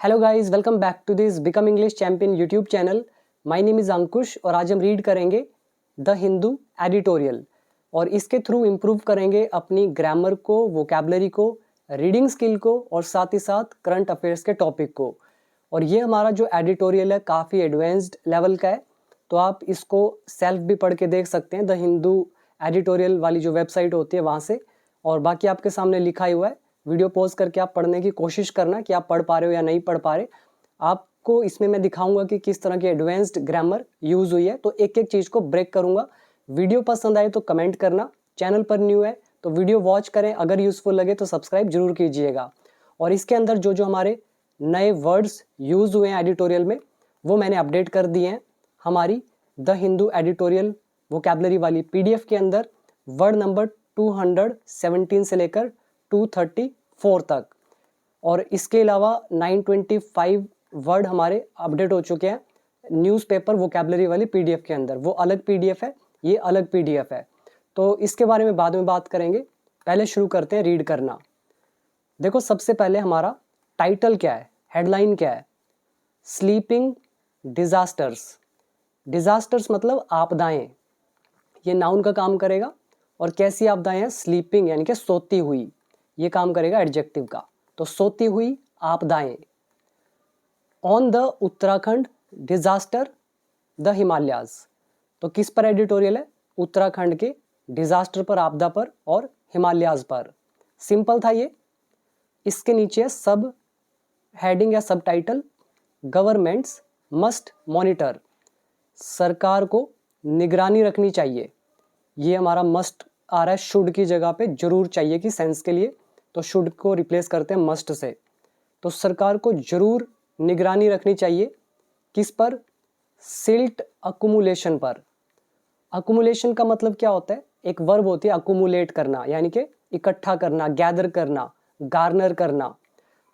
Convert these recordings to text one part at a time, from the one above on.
Hello guys, welcome back to this become English champion YouTube channel. My name is Ankush और आज हम read करेंगे the Hindu editorial और इसके थ्रू इम्प्रूव करेंगे अपनी ग्रामर को, वोकैबलरी को, रीडिंग स्किल को और साथ ही साथ करंट अफेयर्स के टॉपिक को। और ये हमारा जो एडिटोरियल है काफ़ी एडवांस्ड लेवल का है, तो आप इसको सेल्फ भी पढ़ के देख सकते हैं द हिंदू एडिटोरियल वाली जो वेबसाइट होती है वहाँ से। और बाकी आपके सामने लिखा ही हुआ है, वीडियो पॉज करके आप पढ़ने की कोशिश करना कि आप पढ़ पा रहे हो या नहीं पढ़ पा रहे। आपको इसमें मैं दिखाऊंगा कि किस तरह की एडवांस्ड ग्रामर यूज़ हुई है, तो एक एक चीज़ को ब्रेक करूंगा। वीडियो पसंद आए तो कमेंट करना, चैनल पर न्यू है तो वीडियो वॉच करें, अगर यूज़फुल लगे तो सब्सक्राइब जरूर कीजिएगा। और इसके अंदर जो जो हमारे नए वर्ड्स यूज़ हुए हैं एडिटोरियल में वो मैंने अपडेट कर दिए हैं। हमारी द हिंदू एडिटोरियल वोकैबलरी वाली पीडीएफ के अंदर वर्ड नंबर 217 से लेकर 234 तक, और इसके अलावा 925 वर्ड हमारे अपडेट हो चुके हैं न्यूज़पेपर वोकैबलरी वाली पीडीएफ के अंदर। वो अलग पीडीएफ है, ये अलग पीडीएफ है, तो इसके बारे में बाद में बात करेंगे। पहले शुरू करते हैं रीड करना। देखो, सबसे पहले हमारा टाइटल क्या है, हेडलाइन क्या है? Sleeping disasters. डिजास्टर्स मतलब आपदाएं, ये नाउन का काम करेगा। और कैसी आपदाएं हैं? स्लीपिंग यानी कि सोती हुई, ये काम करेगा एडजेक्टिव का। तो सोती हुई आपदाएं। On the Uttarakhand disaster the Himalayas. तो किस पर एडिटोरियल है? उत्तराखंड के डिजास्टर पर, आपदा पर और हिमालयाज पर। सिंपल था ये। इसके नीचे सब हेडिंग या सब टाइटल, गवर्नमेंट्स मस्ट मॉनिटर। सरकार को निगरानी रखनी चाहिए। ये हमारा मस्ट आ रहा है शुड की जगह पे, जरूर चाहिए की सेंस के लिए, तो शुड को रिप्लेस करते हैं मस्ट से। तो सरकार को जरूर निगरानी रखनी चाहिए। किस पर? सिल्ट अकुमुलेशन पर। अकुमुलेशन का मतलब क्या होता है? एक वर्ब होती है अकुमुलेट करना, यानी कि इकट्ठा करना, गैदर करना, गार्नर करना,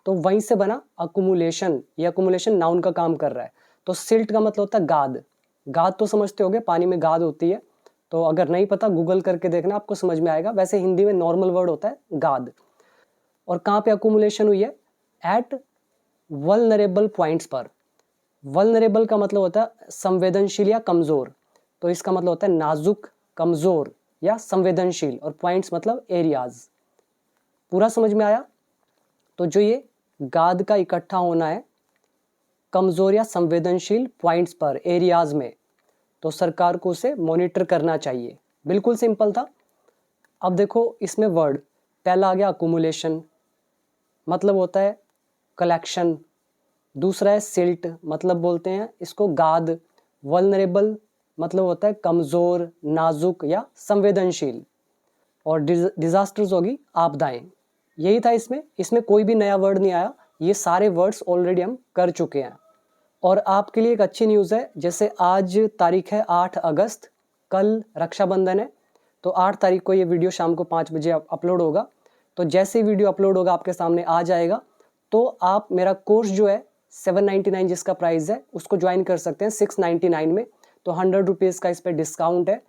तो वहीं से बना अकुमुलेशन। ये अकुमुलेशन नाउन का काम कर रहा है। तो सिल्ट का मतलब होता है गाद। गाद तो समझते होगे, पानी में गाद होती है, तो अगर नहीं पता गूगल करके देखना, आपको समझ में आएगा। वैसे हिंदी में नॉर्मल वर्ड होता है गाद। और कहाँ पे अकुमुलेशन हुई है? एट वल्नरेबल पॉइंट्स पर। वल्नरेबल का मतलब होता है संवेदनशील या कमजोर, तो इसका मतलब होता है नाजुक, कमजोर या संवेदनशील, और पॉइंट्स मतलब एरियाज। पूरा समझ में आया? तो जो ये गाद का इकट्ठा होना है कमजोर या संवेदनशील पॉइंट्स पर, एरियाज में, तो सरकार को उसे मॉनिटर करना चाहिए। बिल्कुल सिंपल था। अब देखो इसमें वर्ड पहला आ गया अकुमुलेशन, मतलब होता है कलेक्शन। दूसरा है सिल्ट, मतलब बोलते हैं इसको गाद। वल्नरेबल मतलब होता है कमज़ोर, नाजुक या संवेदनशील। और डिजास्टर्स होगी आपदाएं। यही था इसमें। इसमें कोई भी नया वर्ड नहीं आया, ये सारे वर्ड्स ऑलरेडी हम कर चुके हैं। और आपके लिए एक अच्छी न्यूज़ है, जैसे आज तारीख है 8 अगस्त, कल रक्षाबंधन है, तो 8 तारीख को ये वीडियो शाम को 5 बजे अपलोड होगा। तो जैसे ही वीडियो अपलोड होगा आपके सामने आ जाएगा, तो आप मेरा कोर्स जो है 799 जिसका प्राइस है उसको ज्वाइन कर सकते हैं 699 में। तो 100 रुपीज़ का इस पर डिस्काउंट है।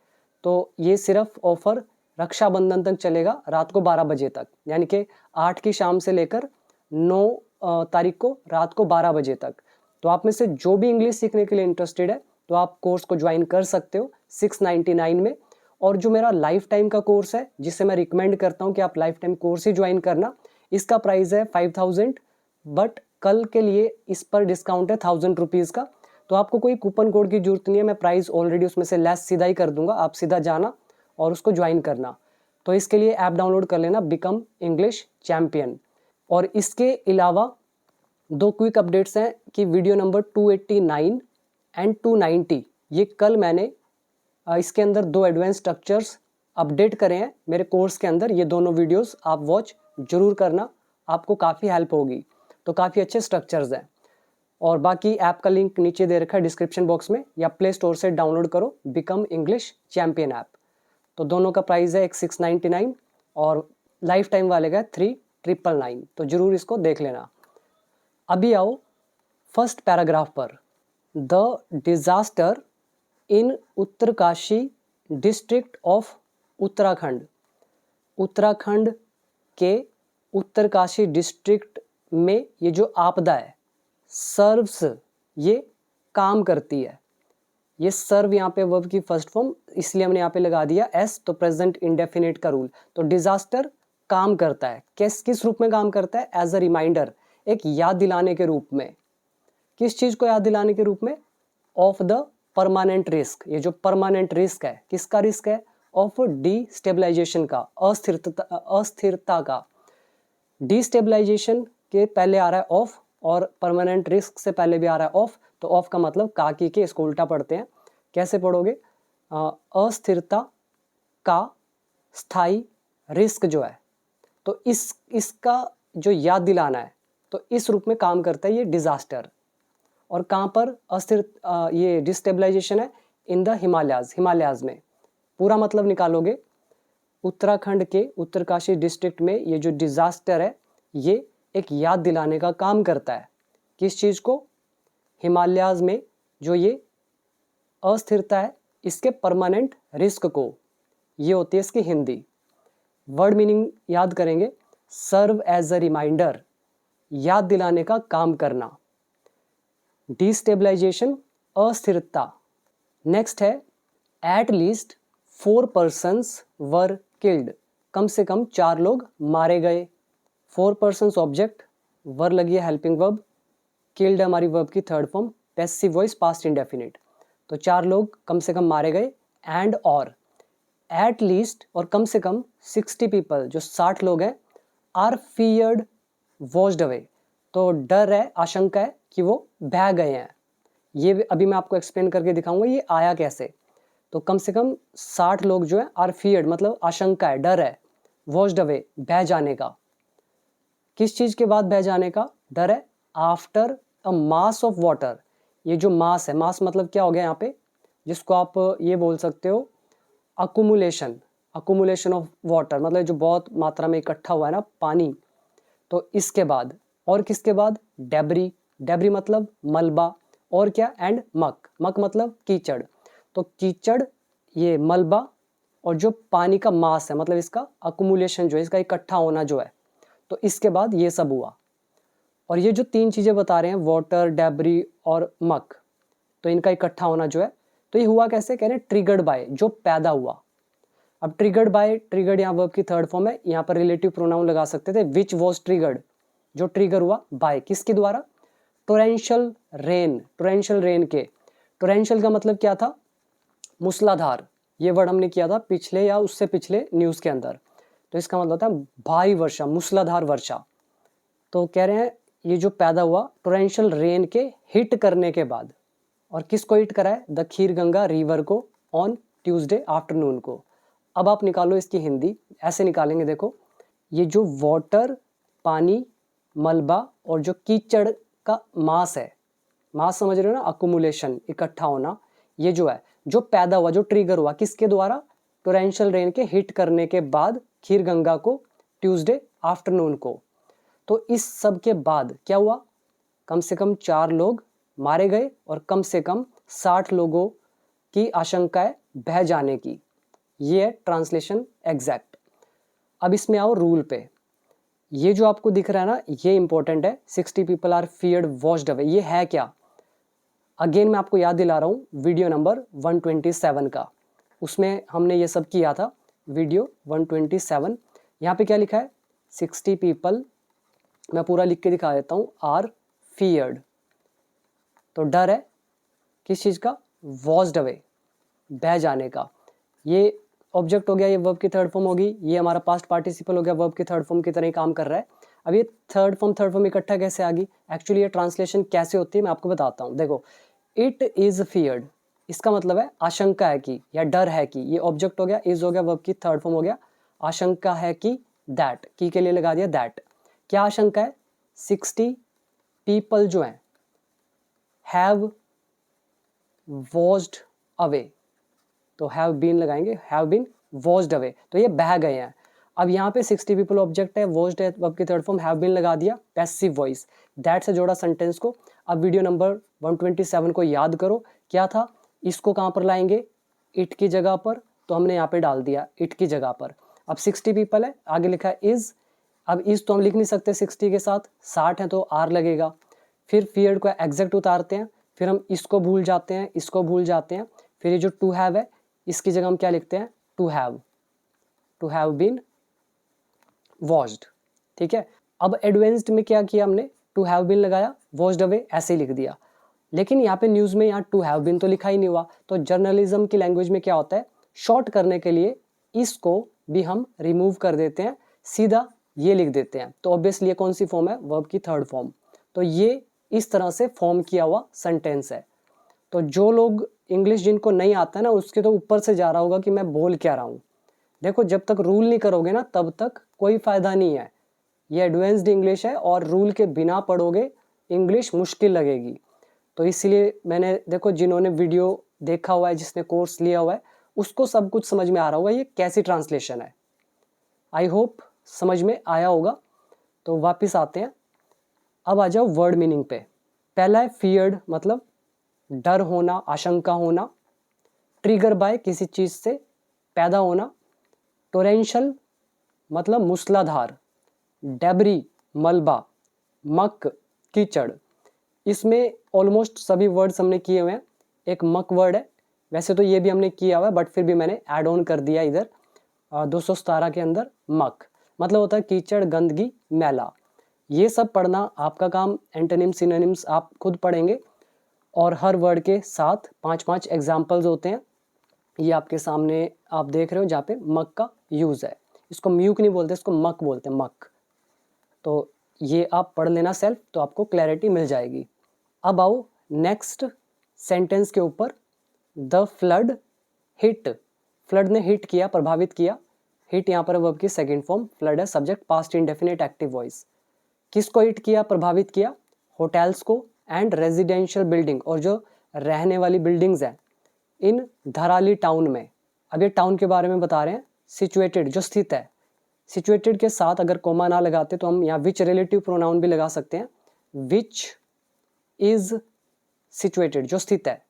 तो ये सिर्फ ऑफर रक्षाबंधन तक चलेगा, रात को 12 बजे तक, यानी कि 8 की शाम से लेकर 9 तारीख को रात को 12 बजे तक। तो आप में से जो भी इंग्लिश सीखने के लिए इंटरेस्टेड है तो आप कोर्स को ज्वाइन कर सकते हो 699 में। और जो मेरा लाइफ टाइम का कोर्स है, जिसे मैं रिकमेंड करता हूँ कि आप लाइफ टाइम कोर्स ही ज्वाइन करना, इसका प्राइस है 5000, बट कल के लिए इस पर डिस्काउंट है 1000 रुपीज़ का। तो आपको कोई कूपन कोड की जरूरत नहीं है, मैं प्राइस ऑलरेडी उसमें से लेस सीधा ही कर दूंगा, आप सीधा जाना और उसको ज्वाइन करना। तो इसके लिए ऐप डाउनलोड कर लेना, बिकम इंग्लिश चैम्पियन। और इसके अलावा दो क्विक अपडेट्स हैं कि वीडियो नंबर 289 एंड 290, ये कल मैंने इसके अंदर दो एडवांस स्ट्रक्चर्स अपडेट करे हैं मेरे कोर्स के अंदर। ये दोनों वीडियोस आप वॉच जरूर करना, आपको काफ़ी हेल्प होगी। तो काफ़ी अच्छे स्ट्रक्चर्स हैं। और बाकी ऐप का लिंक नीचे दे रखा है डिस्क्रिप्शन बॉक्स में, या प्ले स्टोर से डाउनलोड करो बिकम इंग्लिश चैम्पियन ऐप। तो दोनों का प्राइस है एक 699 और लाइफ टाइम वाले का 3999, तो जरूर इसको देख लेना। अभी आओ फर्स्ट पैराग्राफ पर। The disaster in Uttarkashi district of Uttarakhand. Uttarakhand के उत्तरकाशी डिस्ट्रिक्ट में ये जो आपदा है, सर्व्स ये काम करती है, ये सर्व यहाँ पे वर्ब की फर्स्ट फॉर्म, इसलिए हमने यहाँ पे लगा दिया एस, तो प्रेजेंट इंडेफिनिट का रूल। तो डिजास्टर काम करता है, किस रूप में काम करता है? एज अ रिमाइंडर, एक याद दिलाने के रूप में। किस चीज को याद दिलाने के रूप में? Of the permanent risk. ये जो परमानेंट रिस्क है, किसका रिस्क है? ऑफ डिस्टेबलाइजेशन का, अस्थिरता का। डिस्टेबलाइजेशन के पहले आ रहा है ऑफ, और परमानेंट रिस्क से पहले भी आ रहा है ऑफ, तो ऑफ का मतलब काकी के, इसको उल्टा पढ़ते हैं। कैसे पढ़ोगे? अस्थिरता का स्थायी रिस्क जो है, तो इसका जो याद दिलाना है, तो इस रूप में काम करता है ये डिजास्टर। और कहाँ पर अस्थिर ये डिस्टेबलाइजेशन है? इन द हिमालयाज में। पूरा मतलब निकालोगे, उत्तराखंड के उत्तरकाशी डिस्ट्रिक्ट में ये जो डिजास्टर है, ये एक याद दिलाने का काम करता है। किस चीज को? हिमालयाज में जो ये अस्थिरता है, इसके परमानेंट रिस्क को। ये होती है इसकी हिंदी। वर्ड मीनिंग याद करेंगे, सर्व एज अ रिमाइंडर, याद दिलाने का काम करना। डिस्टेबलाइजेशन, अस्थिरता। नेक्स्ट है at least 4 persons were killed, कम से कम 4 लोग मारे गए। 4 persons ऑब्जेक्ट, वर लगी है हेल्पिंग वर्ब, किल्ड हमारी वर्ब की third form, passive voice past indefinite. तो 4 लोग कम से कम मारे गए। एंड और एट लीस्ट, और कम से कम 60 पीपल, जो 60 लोग हैं, आर फियर्ड वॉश्ड अवे, तो डर है, आशंका है कि वो बह गए हैं। ये अभी मैं आपको एक्सप्लेन करके दिखाऊंगा ये आया कैसे। तो कम से कम 60 लोग जो है आर फियर्ड, मतलब आशंका है, डर है, वॉश्ड अवे, बह जाने का। किस चीज के बाद बह जाने का डर है? After a mass of water. ये जो मास है, मास मतलब क्या हो गया यहाँ पे, जिसको आप ये बोल सकते हो अकुमुलेशन ऑफ वाटर, मतलब जो बहुत मात्रा में इकट्ठा हुआ है ना पानी। तो इसके बाद, और किसके बाद? डेब्री मतलब मलबा, और क्या? एंड मक मतलब कीचड़। तो कीचड़, ये मलबा, और जो पानी का मास है, मतलब इसका अकुमुलेशन जो है, इसका इकट्ठा होना जो है, तो इसके बाद ये सब हुआ। और ये जो 3 चीजें बता रहे हैं, वाटर, डेब्री और मक, तो इनका इकट्ठा होना जो है, तो ये हुआ कैसे? कह रहे हैं ट्रिगर्ड बाय, जो पैदा हुआ। अब ट्रिगर्ड यहाँ वर्ब की थर्ड फॉर्म है, यहाँ पर रिलेटिव प्रोनाउन लगा सकते थे, विच वॉज ट्रिगर्ड, जो ट्रिगर हुआ बाय, किसके द्वारा? टोरेंशियल रेन के। टोरेंशियल का मतलब क्या था? मूसलाधार। ये वर्ड हमने किया था पिछले या उससे पिछले न्यूज के अंदर। तो इसका मतलब होता है भारी वर्षा, मूसलाधार वर्षा। तो कह रहे हैं ये जो पैदा हुआ टोरेंशियल रेन के हिट करने के बाद। और किसको हिट करा है? द खीर गंगा रिवर को, ऑन ट्यूसडे आफ्टरनून को। अब आप निकालो इसकी हिंदी, ऐसे निकालेंगे, देखो, ये जो वाटर, पानी, मलबा और जो कीचड़ का मास है, मास समझ रहे हो ना, अकुमुलेशन, इकट्ठा होना, ये जो है, जो पैदा हुआ, जो ट्रिगर हुआ, किसके द्वारा? टोरेंशियल रेन के हिट करने के बाद खीर गंगा को, ट्यूसडे आफ्टरनून को। तो इस सब के बाद क्या हुआ? कम से कम 4 लोग मारे गए और कम से कम 60 लोगों की आशंका है बह जाने की। ये है ट्रांसलेशन एग्जैक्ट। अब इसमें आओ रूल पे। ये जो आपको दिख रहा है ना, ये इंपॉर्टेंट है, 60 people are feared washed away, ये है क्या? अगेन मैं आपको याद दिला रहा हूँ वीडियो नंबर 127 का, उसमें हमने ये सब किया था। वीडियो 127, यहाँ पे क्या लिखा है? 60 पीपल, मैं पूरा लिख के दिखा देता हूँ, आर फियर्ड, तो डर है किस चीज़ का? वॉश्ड अवे, बह जाने का। ये ऑब्जेक्ट हो गया, ये वर्ब की थर्ड फॉर्म होगी, ये हमारा पास्ट पार्टिसिपल हो गया, वर्ब की थर्ड फॉर्म की तरह ही काम कर रहा है। अब ये थर्ड फॉर्म इकट्ठा कैसे आ गई? एक्चुअली ये ट्रांसलेशन कैसे होती है मैं आपको बताता हूँ। देखो, इट इज फियर्ड, इसका मतलब है आशंका है कि, या डर है कि। ये ऑब्जेक्ट हो गया, इज हो गया, वर्ब की थर्ड फॉर्म हो गया, आशंका है कि, दैट, की के लिए लगा दिया दैट। क्या आशंका है? 60 पीपल जो हैं हैव वॉश्ड अवे, तो हैव बीन लगाएंगे, हैव बीन वॉश्ड अवे, तो ये बह गए हैं। अब यहाँ पे 60 पीपल ऑब्जेक्ट है, वॉश्ड है वर्ब की थर्ड फॉर्म, हैव बीन लगा दिया, पैसिव वॉइस, दैट से जोड़ा सेंटेंस को। अब वीडियो नंबर 127 को याद करो, क्या था? इसको कहाँ पर लाएंगे? इट की जगह पर, तो हमने यहाँ पे डाल दिया इट की जगह पर। अब 60 पीपल है, आगे लिखा है इज। अब इज तो हम लिख नहीं सकते 60 के साथ, 60 है तो आर लगेगा। फिर फियर्ड को एग्जैक्ट उतारते हैं, फिर हम इसको भूल जाते हैं, इसको भूल जाते हैं, फिर ये जो टू हैव है इसकी जगह हम क्या लिखते हैं, टू हैव बीन वॉश्ड। ठीक है, अब एडवांस्ड में क्या किया हमने, टू हैव बीन लगाया, वॉश्ड अवे ऐसे ही लिख दिया। लेकिन यहाँ पे न्यूज़ में यहाँ टू हैव बीन तो लिखा ही नहीं हुआ। तो जर्नलिज्म की लैंग्वेज में क्या होता है, शॉर्ट करने के लिए इसको भी हम रिमूव कर देते हैं, सीधा ये लिख देते हैं। तो ऑब्वियसली ये कौन सी फॉर्म है, वर्ब की थर्ड फॉर्म। तो ये इस तरह से फॉर्म किया हुआ सेंटेंस है। तो जो लोग इंग्लिश जिनको नहीं आता है ना, उसके तो ऊपर से जा रहा होगा कि मैं बोल क्या रहा हूँ। देखो, जब तक रूल नहीं करोगे ना तब तक कोई फ़ायदा नहीं है। ये एडवांस्ड इंग्लिश है और रूल के बिना पढ़ोगे इंग्लिश मुश्किल लगेगी। तो इसलिए मैंने, देखो जिन्होंने वीडियो देखा हुआ है, जिसने कोर्स लिया हुआ है, उसको सब कुछ समझ में आ रहा होगा ये कैसी ट्रांसलेशन है। आई होप समझ में आया होगा। तो वापस आते हैं, अब आ जाओ वर्ड मीनिंग पे। पहला है फियर्ड, मतलब डर होना, आशंका होना। ट्रिगर बाय, किसी चीज़ से पैदा होना। टोरेंशियल मतलब मूसलाधार। डेब्री मलबा। मक कीचड़। इसमें ऑलमोस्ट सभी वर्ड्स हमने किए हुए हैं। एक मक वर्ड है, वैसे तो ये भी हमने किया हुआ है बट फिर भी मैंने ऐड ऑन कर दिया इधर 217 के अंदर। मक मतलब होता है कीचड़, गंदगी, मैला। ये सब पढ़ना आपका काम, एंटोनिम सिनोनिम्स आप खुद पढ़ेंगे और हर वर्ड के साथ 5-5 एग्जाम्पल्स होते हैं। ये आपके सामने आप देख रहे हो जहाँ पे मक का यूज़ है। इसको म्यूक नहीं बोलते, इसको मक बोलते हैं, मक। तो ये आप पढ़ लेना सेल्फ, तो आपको क्लैरिटी मिल जाएगी। अब आओ नेक्स्ट सेंटेंस के ऊपर। द फ्लड हिट, फ्लड ने हिट किया, प्रभावित किया। हिट यहाँ पर वर्ब की सेकंड फॉर्म, फ्लड है subject, past indefinite active voice. किसको हिट किया, प्रभावित किया, होटल्स को एंड रेजिडेंशियल बिल्डिंग, और जो रहने वाली बिल्डिंग्स हैं इन धराली टाउन में। अब ये टाउन के बारे में बता रहे हैं, सिचुएटेड जो स्थित है। सिचुएटेड के साथ अगर कोमा ना लगाते तो हम यहाँ विच रिलेटिव प्रोनाउन भी लगा सकते हैं, विच इज सिचुएटेड जो स्थित है।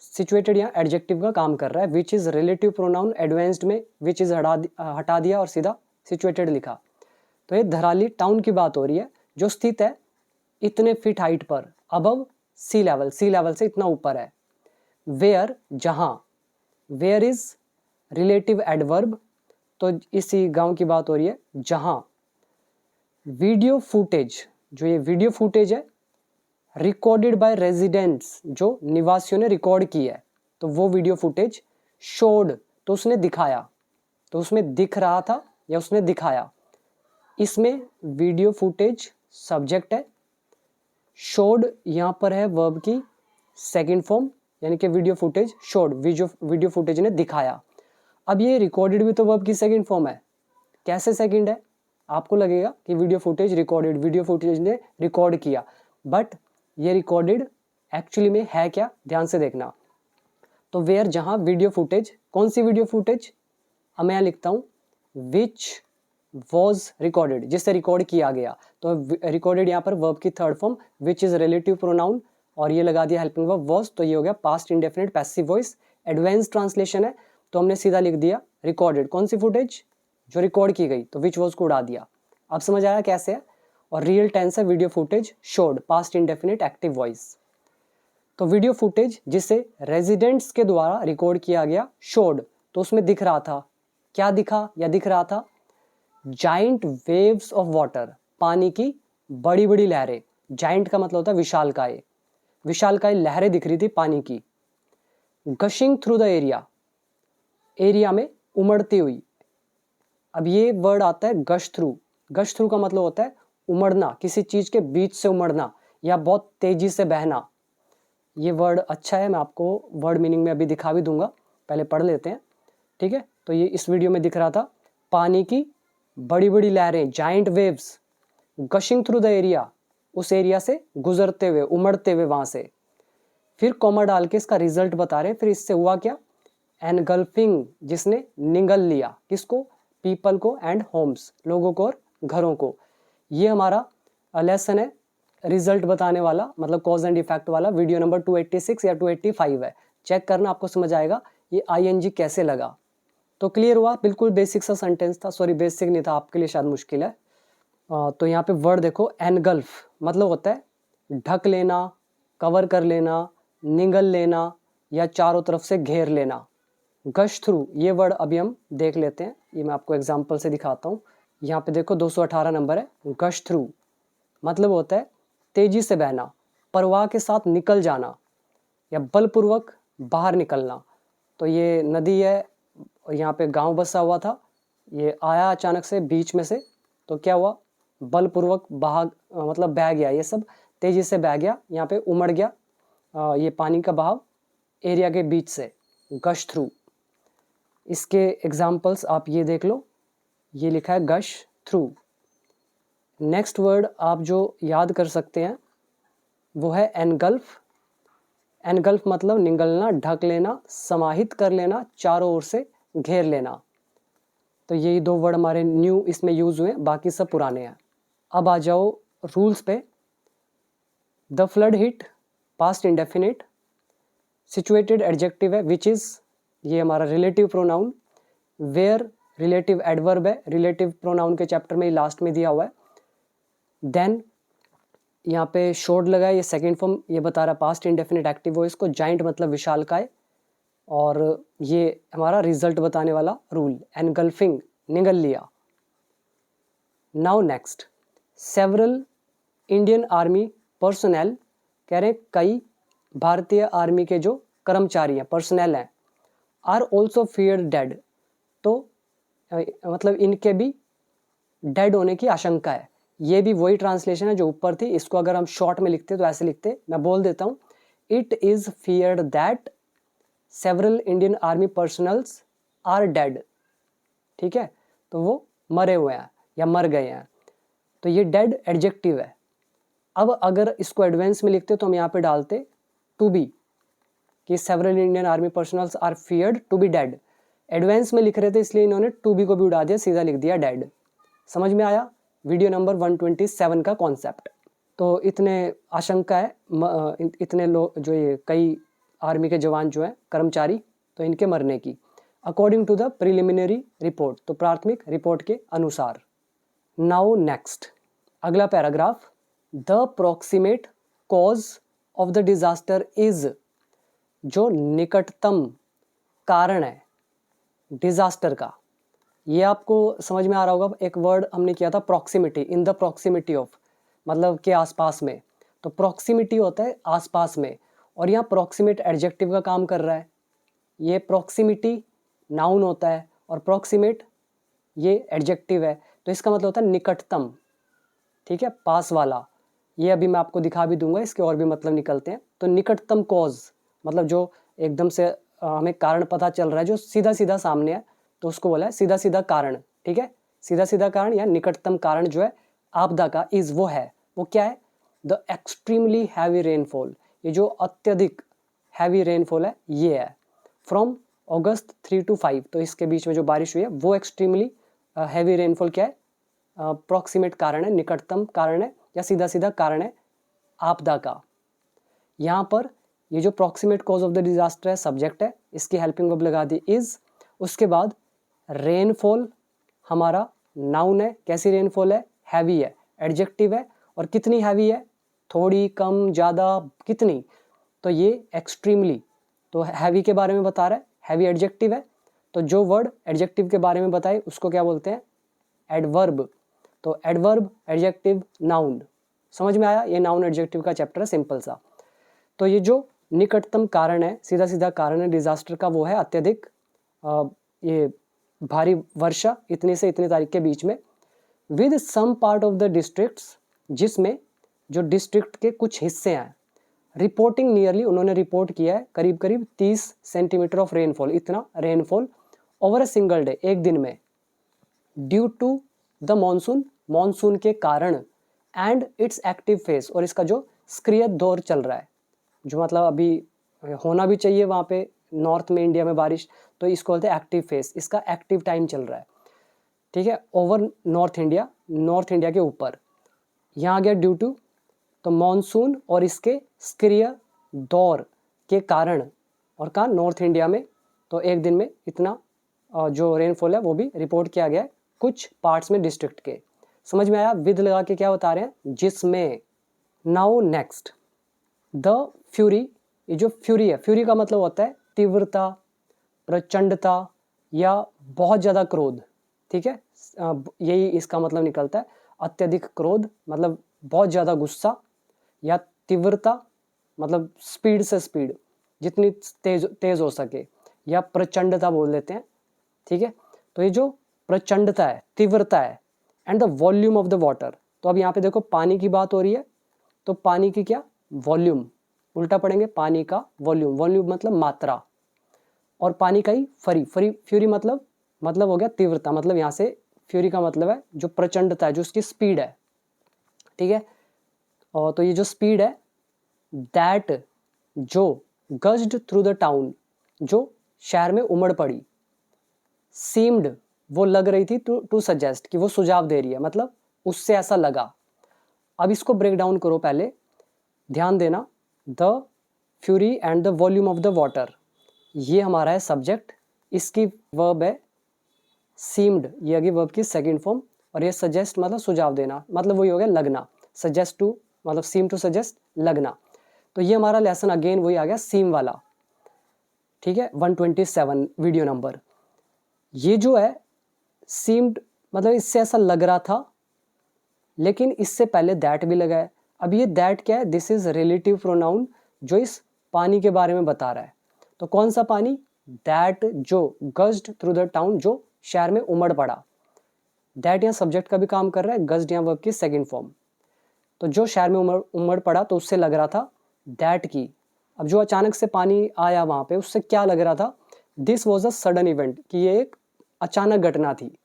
सिचुएटेड यहाँ एडजेक्टिव का काम कर रहा है, which is relative pronoun, advanced में विच इज हटा दिया और सीधा सिचुएटेड लिखा। तो ये धराली टाउन की बात हो रही है जो स्थित है इतने फीट हाइट पर, अबव सी लेवल, सी लेवल से इतना ऊपर है। वेयर जहाँ, वेयर इज रिलेटिव एडवर्ब, तो इसी गांव की बात हो रही है जहाँ। वीडियो फुटेज, जो ये वीडियो फुटेज है रिकॉर्डेड बाय रेजिडेंट्स, जो निवासियों ने रिकॉर्ड की है, तो वो वीडियो फुटेज। शोड तो उसने दिखाया, तो उसमें दिख रहा था या उसने दिखाया। इसमें वीडियो फुटेज सब्जेक्ट है, शोड यहाँ पर है वर्ब की सेकंड फॉर्म, यानी कि video footage showed, video footage ने दिखाया। अब ये रिकॉर्डेड भी तो वर्ब की सेकंड फॉर्म है, कैसे सेकंड है? आपको लगेगा कि video footage recorded, video footage ने रिकॉर्ड किया, बट ये रिकॉर्डेड एक्चुअली में है क्या, ध्यान से देखना। तो वेयर जहाँ वीडियो फुटेज, कौन सी वीडियो फुटेज? अब मैं यहाँ लिखता हूँ विच वॉज रिकॉर्डेड, जिससे रिकॉर्ड किया गया। तो रिकॉर्डेड यहाँ पर वर्ब की third form, which is relative pronoun, और ये लगा दिया हेल्पिंग वर्ब वॉज, तो ये हो गया past indefinite passive voice. Advance translation है तो हमने सीधा लिख दिया रिकॉर्डेड, कौन सी फुटेज जो रिकॉर्ड की गई, तो विच वॉज को उड़ा दिया। अब समझ आया कैसे है। और रियल टेंस है video footage showed, past indefinite active voice. तो वीडियो फुटेज जिसे रेजिडेंट्स के द्वारा रिकॉर्ड किया गया, शोड, तो उसमें दिख रहा था, क्या दिखा या दिख रहा था? जाइंट वेव्स ऑफ वाटर, पानी की बड़ी बड़ी लहरें। जाइंट का मतलब होता है विशालकाय, विशालकाय लहरें दिख रही थी पानी की। Gushing through the area, area में उमड़ती हुई। अब ये वर्ड आता है गश थ्रू, गश थ्रू का मतलब होता है उमड़ना, किसी चीज के बीच से उमड़ना या बहुत तेजी से बहना। ये वर्ड अच्छा है, मैं आपको वर्ड मीनिंग में अभी दिखा भी दूंगा, पहले पढ़ लेते हैं, ठीक है। तो ये इस वीडियो में दिख रहा था, पानी की बड़ी बड़ी लहरें, giant waves, gushing through the area, उस एरिया से गुजरते हुए, उमड़ते हुए वहां से। फिर कॉमा डाल के इसका रिजल्ट बता रहे हैं, फिर इससे हुआ क्या? एनगल्फिंग, जिसने निगल लिया, किसको? पीपल को, एंड होम्स, लोगों को और घरों को। ये हमारा लेसन है रिजल्ट बताने वाला, मतलब कॉज एंड इफेक्ट वाला। वीडियो नंबर 286 या 285 है, चेक करना, आपको समझ आएगा ये आईएनजी कैसे लगा। तो क्लियर हुआ, बिल्कुल बेसिक सा सेंटेंस था, सॉरी बेसिक नहीं था, आपके लिए शायद मुश्किल है। तो यहाँ पे वर्ड देखो, एनगल्फ मतलब होता है ढक लेना, कवर कर लेना, निगल लेना या चारों तरफ से घेर लेना। गश थ्रू ये वर्ड अभी हम देख लेते हैं, ये मैं आपको एग्जाम्पल से दिखाता हूँ। यहाँ पे देखो 218 नंबर है। गश थ्रू मतलब होता है तेजी से बहना, परवाह के साथ निकल जाना या बलपूर्वक बाहर निकलना। तो ये नदी है, यहाँ पे गांव बसा हुआ था, ये आया अचानक से बीच में से, तो क्या हुआ, बलपूर्वक मतलब बह गया, ये सब तेजी से बह गया, यहाँ पे उमड़ गया ये पानी का बहाव एरिया के बीच से। गश थ्रू, इसके एग्जाम्पल्स आप ये देख लो, ये लिखा है गश थ्रू। नेक्स्ट वर्ड आप जो याद कर सकते हैं वो है एनगल्फ। एनगल्फ मतलब निगलना, ढक लेना, समाहित कर लेना, चारों ओर से घेर लेना। तो यही दो वर्ड हमारे न्यू इसमें यूज हुए, बाकी सब पुराने हैं। अब आ जाओ रूल्स पे। The flood hit, past indefinite. Situated adjective है विच इज, ये हमारा relative pronoun. Where relative adverb है, रिलेटिव प्रोनाउन के चैप्टर में लास्ट में दिया हुआ है। देन यहाँ पे शोर्ड लगा है, ये सेकेंड फॉर्म, ये बता रहा है पास्ट इंडेफिनिट एक्टिव वॉइस को। जाइंट मतलब विशालकाय, और ये हमारा रिजल्ट बताने वाला रूल, एनगल्फिंग निगल लिया। Now next, several Indian army personnel, कह रहे कई भारतीय आर्मी के जो कर्मचारी हैं, पर्सनल हैं, आर ऑल्सो फियर्ड डेड, तो मतलब इनके भी डेड होने की आशंका है। ये भी वही ट्रांसलेशन है जो ऊपर थी, इसको अगर हम शॉर्ट में लिखते तो ऐसे लिखते, मैं बोल देता हूँ, it is feared that several Indian army personnels are dead. ठीक है, तो वो मरे हुए हैं या मर गए हैं, तो ये डेड एडजेक्टिव है। अब अगर इसको एडवांस में लिखते तो हम यहाँ पे डालते टू बी, कि several Indian army personnels are feared to be dead. Advance में लिख रहे थे इसलिए इन्होंने टू बी को भी उड़ा दिया, सीधा लिख दिया डेड। समझ में आया वीडियो नंबर 127 का कॉन्सेप्ट। तो इतने आशंका है, इतने लोग जो ये कई आर्मी के जवान जो हैं कर्मचारी, तो इनके मरने की, according to the preliminary report, तो प्राथमिक रिपोर्ट के अनुसार। नाउ नेक्स्ट, अगला paragraph, the proximate cause of the disaster is, जो निकटतम कारण है डिजास्टर का। ये आपको समझ में आ रहा होगा, एक वर्ड हमने किया था proximity, in the proximity of, मतलब के आसपास में। तो प्रॉक्सिमिटी होता है आसपास में, और यहाँ प्रॉक्सिमेट एडजेक्टिव का काम कर रहा है। ये प्रॉक्सिमिटी नाउन होता है और प्रॉक्सिमेट ये एडजेक्टिव है, तो इसका मतलब होता है निकटतम। ठीक है, पास वाला। ये अभी मैं आपको दिखा भी दूंगा, इसके और भी मतलब निकलते हैं। तो निकटतम कॉज मतलब जो एकदम से हमें कारण पता चल रहा है, जो सीधा सीधा सामने है, तो उसको बोला है सीधा सीधा कारण। ठीक है, सीधा सीधा कारण या निकटतम कारण जो है आपदा का, इज वो है, वो क्या है, द एक्सट्रीमली हैवी रेनफॉल। ये जो अत्यधिक हैवी रेनफॉल है ये है, फ्रॉम अगस्त 3 to 5, तो इसके बीच में जो बारिश हुई है वो एक्सट्रीमली हैवी रेनफॉल क्या है, प्रॉक्सिमेट कारण है, निकटतम कारण है या सीधा सीधा कारण है आपदा का। यहाँ पर ये जो proximate cause of the disaster है सब्जेक्ट है, इसकी हेल्पिंग वर्ब लगा दी इज। उसके बाद रेनफॉल हमारा नाउन है, कैसी रेनफॉल है, हैवी है, एडजेक्टिव है, और कितनी हैवी है, थोड़ी, कम, ज़्यादा, कितनी, तो ये एक्सट्रीमली, तो हैवी के बारे में बता रहा है, हैवी एडजेक्टिव है, तो जो वर्ड एडजेक्टिव के बारे में बताए उसको क्या बोलते हैं, एडवर्ब। तो एडवर्ब, एडजेक्टिव, नाउन। समझ में आया, ये नाउन एडजेक्टिव का चैप्टर है, सिंपल सा। तो ये जो निकटतम कारण है, सीधा सीधा कारण है डिजास्टर का, वो है अत्यधिक ये भारी वर्षा इतने से इतने तारीख के बीच में, with some part of the districts, जिसमें जो डिस्ट्रिक्ट के कुछ हिस्से हैं, रिपोर्टिंग नियरली, उन्होंने रिपोर्ट किया है करीब करीब 30 सेंटीमीटर ऑफ रेनफॉल, इतना rainfall over a single day, एक दिन में, due to the monsoon, monsoon के कारण, एंड इट्स एक्टिव फेज, और इसका जो सक्रिय दौर चल रहा है, जो मतलब अभी होना भी चाहिए वहाँ पे नॉर्थ में इंडिया में बारिश, तो इसको बोलते हैं एक्टिव फेज, इसका एक्टिव टाइम चल रहा है। ठीक है, over north India, north India के ऊपर। यहाँ आ गया ड्यू टू, तो मॉनसून और इसके सक्रिय दौर के कारण, और कहाँ, नॉर्थ इंडिया में, तो एक दिन में इतना जो रेनफॉल है वो भी रिपोर्ट किया गया है कुछ पार्ट्स में डिस्ट्रिक्ट के। समझ में आया, विद लगा के क्या बता रहे हैं, जिसमें, नाउ नेक्स्ट, द फ्यूरी, ये जो फ्यूरी है, फ्यूरी का मतलब होता है तीव्रता, प्रचंडता या बहुत ज़्यादा क्रोध, ठीक है। यही इसका मतलब निकलता है, अत्यधिक क्रोध मतलब बहुत ज़्यादा गुस्सा, या तीव्रता मतलब स्पीड से स्पीड, जितनी तेज हो सके, या प्रचंडता बोल देते हैं, ठीक है। तो ये जो प्रचंडता है, तीव्रता है, and the volume of the water, तो अब यहाँ पे देखो पानी की बात हो रही है, तो पानी की क्या, वॉल्यूम, उल्टा पढ़ेंगे, पानी का वॉल्यूम, वॉल्यूम मतलब मात्रा, और पानी का ही फ्यूरी मतलब हो गया तीव्रता, मतलब यहाँ से फ्यूरी का मतलब है जो प्रचंडता है, जो उसकी स्पीड है, ठीक है। और तो ये जो स्पीड है, दैट जो गज्ड थ्रू द टाउन, जो शहर में उमड़ पड़ी, सीम्ड वो लग रही थी, टू सजेस्ट कि वो सुझाव दे रही है, मतलब उससे ऐसा लगा। अब इसको ब्रेक डाउन करो, पहले ध्यान देना, the fury and the volume of the water, ये हमारा है सब्जेक्ट, इसकी वर्ब है सीम्ड, ये अगी वर्ब की सेकंड फॉर्म, और ये सजेस्ट मतलब सुझाव देना, मतलब वही हो गया लगना, सजेस्ट टू मतलब सीम टू सजेस्ट, लगना। तो ये हमारा लेसन अगेन वही आ गया सीम वाला, ठीक है, 127 वीडियो नंबर। ये जो है सीम्ड मतलब इससे ऐसा लग रहा था, लेकिन इससे पहले दैट भी लगा है। अब ये दैट क्या है, दिस इज रिलेटिव प्रोनाउन, जो इस पानी के बारे में बता रहा है। तो कौन सा पानी, दैट जो गज्ड थ्रू द टाउन, जो शहर में उमड़ पड़ा। दैट यहाँ सब्जेक्ट का भी काम कर रहा है, गज्ड यहाँ वर्ब की सेकंड फॉर्म। तो जो शहर में उमड़ पड़ा, तो उससे लग रहा था दैट की। अब जो अचानक से पानी आया वहाँ पे, उससे क्या लग रहा था, this was a sudden event, कि ये एक अचानक घटना थी।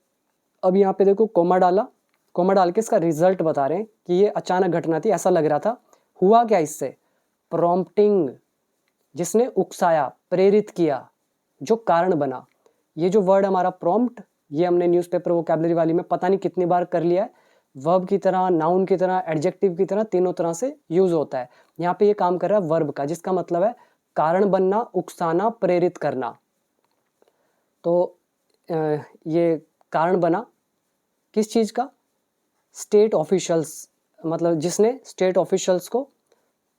अब यहाँ पे देखो कोमा डाला, कोमा डाल के इसका रिजल्ट बता रहे हैं कि ये अचानक घटना थी, ऐसा लग रहा था। हुआ क्या इससे, प्रॉम्प्टिंग, जिसने उकसाया, प्रेरित किया, जो कारण बना। ये जो वर्ड हमारा प्रॉम्प्ट, ये हमने न्यूज़पेपर वोकैबुलरी वाली में पता नहीं कितनी बार कर लिया है। वर्ब की तरह, नाउन की तरह, एडजेक्टिव की तरह, तीनों तरह से यूज होता है। यहाँ पे ये काम कर रहा है वर्ब का, जिसका मतलब है कारण बनना, उकसाना, प्रेरित करना। तो ये कारण बना किस चीज़ का, स्टेट ऑफिशियल्स, मतलब जिसने स्टेट ऑफिशियल्स को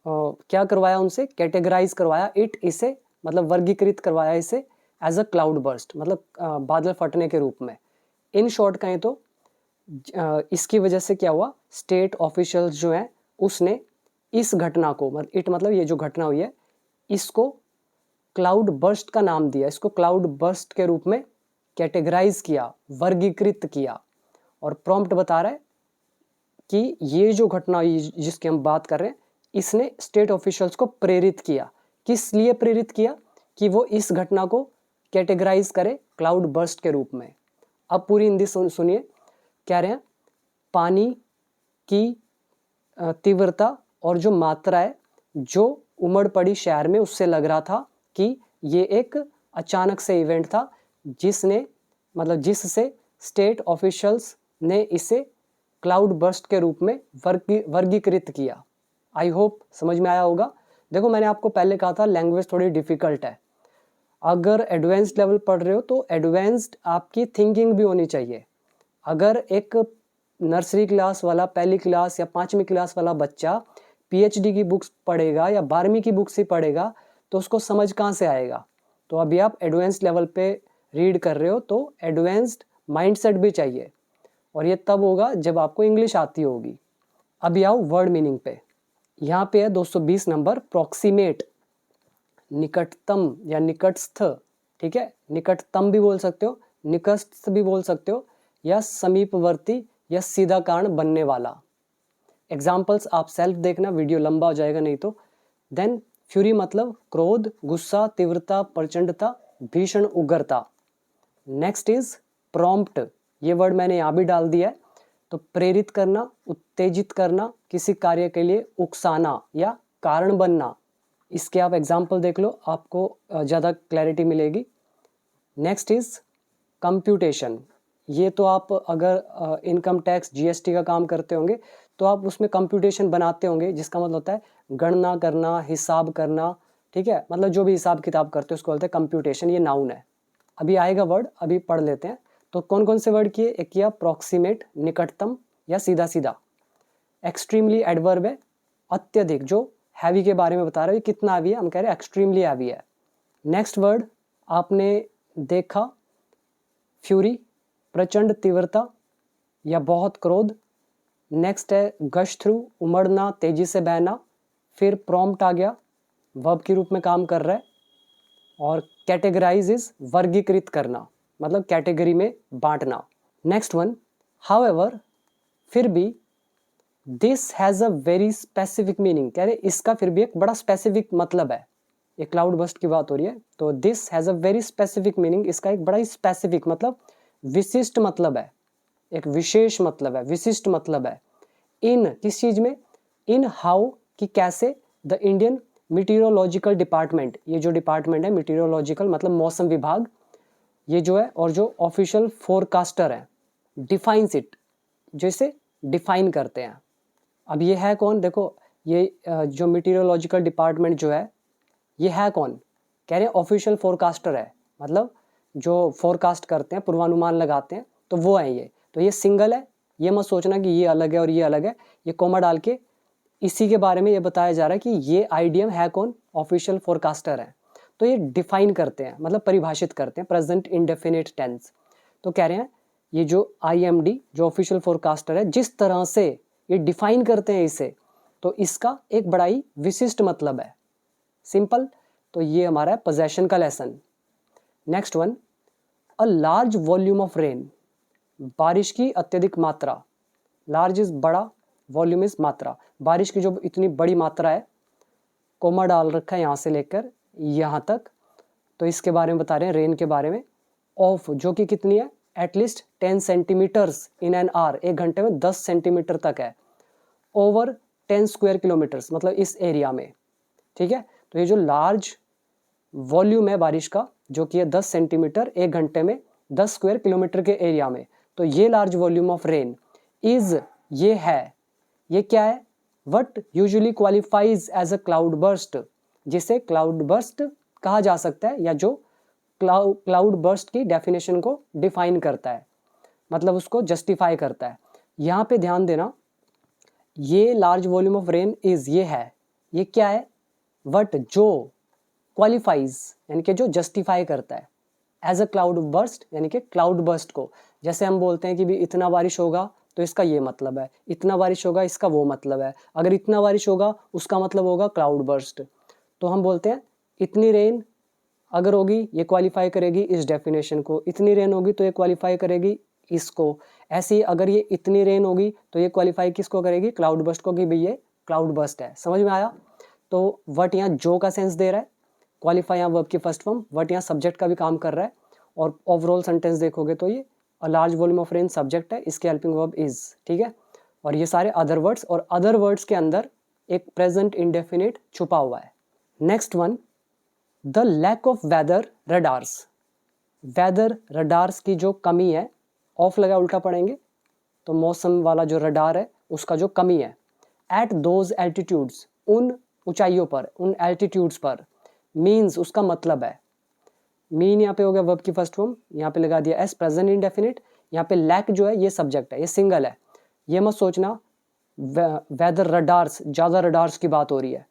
क्या करवाया, उनसे कैटेगराइज करवाया, इसे मतलब वर्गीकृत करवाया इसे, एज अ क्लाउड बर्स्ट, मतलब बादल फटने के रूप में। इन शॉर्ट कहें तो इसकी वजह से क्या हुआ, स्टेट ऑफिशियल्स जो हैं उसने इस घटना को, मतलब ये जो घटना हुई है, इसको क्लाउड बर्स्ट का नाम दिया, इसको क्लाउड बर्स्ट के रूप में कैटेगराइज किया, वर्गीकृत किया। और प्रॉम्प्ट बता रहा है कि ये जो घटना हुई जिसकी हम बात कर रहे हैं, इसने स्टेट ऑफिशियल्स को प्रेरित किया। किस लिए प्रेरित किया, कि वो इस घटना को कैटेगराइज करे क्लाउड बर्स्ट के रूप में। अब पूरी हिंदी सुनिए, कह रहे हैं पानी की तीव्रता और जो मात्रा है, जो उमड़ पड़ी शहर में, उससे लग रहा था कि ये एक अचानक से इवेंट था, जिससे स्टेट ऑफिशियल्स ने इसे क्लाउड बर्स्ट के रूप में वर्गीकृत किया। आई होप समझ में आया होगा। देखो मैंने आपको पहले कहा था लैंग्वेज थोड़ी डिफिकल्ट है, अगर एडवांस्ड लेवल पढ़ रहे हो तो एडवांस्ड आपकी थिंकिंग भी होनी चाहिए। अगर एक नर्सरी क्लास वाला, पहली क्लास या 5वीं क्लास वाला बच्चा पीएचडी की बुक्स पढ़ेगा या 12वीं की बुक्स ही पढ़ेगा, तो उसको समझ कहाँ से आएगा। तो अभी आप एडवांस्ड लेवल पे रीड कर रहे हो, तो एडवांस्ड माइंडसेट भी चाहिए, और ये तब होगा जब आपको इंग्लिश आती होगी। अभी आओ वर्ड मीनिंग पे। यहाँ पे है 220 नंबर, प्रॉक्सीमेट, निकटतम या निकटस्थ, ठीक है, निकटतम भी बोल सकते हो, निकटस्थ भी बोल सकते हो, या समीपवर्ती या सीधा कारण बनने वाला। एग्जाम्पल्स आप सेल्फ देखना, वीडियो लंबा हो जाएगा नहीं तो। देन फ्यूरी मतलब क्रोध, गुस्सा, तीव्रता, प्रचंडता, भीषण उग्रता। नेक्स्ट इज प्रॉम्प्ट, ये वर्ड मैंने यहाँ भी डाल दिया है। तो प्रेरित करना, उत्तेजित करना, किसी कार्य के लिए उकसाना या कारण बनना। इसके आप एग्जाम्पल देख लो, आपको ज़्यादा क्लैरिटी मिलेगी। नेक्स्ट इज कंप्यूटेशन, ये तो आप अगर इनकम टैक्स जीएसटी का काम करते होंगे तो आप उसमें कंप्यूटेशन बनाते होंगे, जिसका मतलब होता है गणना करना, हिसाब करना, ठीक है, मतलब जो भी हिसाब किताब करते हो उसको बोलते हैं कंप्यूटेशन, ये नाउन है। अभी आएगा वर्ड, अभी पढ़ लेते हैं। तो कौन कौन से वर्ड किए, एक किया प्रॉक्सीमेट, निकटतम या सीधा सीधा। एक्सट्रीमली एडवर्ब है, अत्यधिक, जो हैवी के बारे में बता रहे हो, कितना हैवी है, हम कह रहे हैं एक्सट्रीमली हैवी है। नेक्स्ट वर्ड आपने देखा, फ्यूरी, प्रचंड तीव्रता या बहुत क्रोध। नेक्स्ट है गश थ्रू, उमड़ना, तेजी से बहना। फिर प्रॉम्प्ट आ गया, वर्ब के रूप में काम कर रहा है। और कैटेगराइज इज वर्गीकृत करना, मतलब कैटेगरी में बांटना। नेक्स्ट वन, हाउएवर, फिर भी, this has a very specific meaning, कह रहे इसका फिर भी एक बड़ा स्पेसिफिक मतलब है। एक क्लाउड बस्ट की बात हो रही है, तो this has a very specific meaning, इसका एक बड़ा ही स्पेसिफिक मतलब विशिष्ट मतलब है, एक विशेष मतलब है, विशिष्ट मतलब है। इन किस चीज में, इन हाउ कि कैसे, द इंडियन मीटीरोलॉजिकल डिपार्टमेंट, ये जो डिपार्टमेंट है मीटीरोलॉजिकल मतलब मौसम विभाग, ये जो है, और जो ऑफिशियल फोरकास्टर है, डिफाइंस इट, जैसे डिफाइन करते हैं। अब ये है कौन, देखो ये जो मीटीरोलॉजिकल डिपार्टमेंट जो है, ये है कौन, कह रहे हैं ऑफिशियल फोरकास्टर है, मतलब जो फोरकास्ट करते हैं, पूर्वानुमान लगाते हैं, तो वो है ये। तो ये सिंगल है, ये मत सोचना कि ये अलग है और ये अलग है, ये कोमा डाल के इसी के बारे में ये बताया जा रहा है कि ये आईडीएम है कौन, ऑफिशियल फोरकास्टर है। तो ये डिफाइन करते हैं, मतलब परिभाषित करते हैं, प्रेजेंट इंडेफिनिट टेंस। तो कह रहे हैं ये जो आईएमडी जो ऑफिशियल फोरकास्टर है, जिस तरह से ये डिफाइन करते हैं इसे, तो इसका एक बड़ा ही विशिष्ट मतलब है। सिंपल। तो ये हमारा है पोजेशन का lesson. Next one, a large volume of rain, बारिश की अत्यधिक मात्रा। लार्ज इज बड़ा, वॉल्यूम इज मात्रा, बारिश की जो इतनी बड़ी मात्रा है, कोमा डाल रखा है यहाँ से लेकर यहाँ तक, तो इसके बारे में बता रहे हैं, रेन के बारे में। ऑफ जो कि कितनी है, at least 10 centimetres in an hour, एक घंटे में 10 सेंटीमीटर तक है। ओवर 10 स्क्वायर किलोमीटर्स, मतलब इस एरिया में, ठीक है। तो ये जो लार्ज वॉल्यूम है बारिश का, जो कि है 10 सेंटीमीटर एक घंटे में 10 स्क्वायर किलोमीटर के एरिया में, तो ये large volume of rain is, ये है, ये क्या है, what usually qualifies as a cloud burst, जिसे क्लाउड बर्स्ट कहा जा सकता है, या जो क्लाउड बर्स्ट की डेफिनेशन को डिफाइन करता है, मतलब उसको जस्टिफाई करता है। यहाँ पे ध्यान देना, ये large volume of rain is, ये है, ये क्या है, वट जो क्वालिफाइज यानी कि जो जस्टिफाई करता है, एज अ क्लाउड बर्स्ट यानी कि क्लाउड बर्स्ट को। जैसे हम बोलते हैं कि भी इतना बारिश होगा तो इसका ये मतलब है, इतना बारिश होगा इसका वो मतलब है, अगर इतना बारिश होगा उसका मतलब होगा क्लाउड बर्स्ट। तो हम बोलते हैं इतनी रेन अगर होगी ये क्वालिफाई करेगी इस डेफिनेशन को, इतनी रेन होगी तो ये क्वालिफाई करेगी इसको। ऐसे ही अगर ये इतनी रेन होगी तो ये क्वालिफाई किसको करेगी, क्लाउड बर्स्ट को, कि भाई ये क्लाउड बर्स्ट है। समझ में आया। तो वट यहाँ जो का सेंस दे रहा है, क्वालिफाई यहाँ वर्ब की फर्स्ट फॉर्म, वट यहाँ सब्जेक्ट का भी काम कर रहा है। और ओवरऑल सेंटेंस देखोगे तो ये a large volume of rain subject है, इसके हेल्पिंग वर्ब इज, ठीक है। और ये सारे अदर वर्ड्स, और अदर वर्ड्स के अंदर एक प्रेजेंट इंडेफिनिट छुपा हुआ है। Next one, the lack of weather radars, weather radars की जो कमी है, ऑफ लगा उल्टा पढ़ेंगे तो मौसम वाला जो रडार है उसका जो कमी है, एट दोज एल्टीट्यूड्स, उन ऊंचाइयों पर, उन एल्टीट्यूड्स पर, मीन्स उसका मतलब है, मीन यहाँ पे हो गया वर्ब की फर्स्ट फॉर्म, यहाँ पे लगा दिया एस प्रेजेंट इंडेफिनिट। यहाँ पे लैक जो है ये सब्जेक्ट है, ये सिंगल है, ये मत सोचना वेदर रडार्स, ज़्यादा रडार्स की बात हो रही है,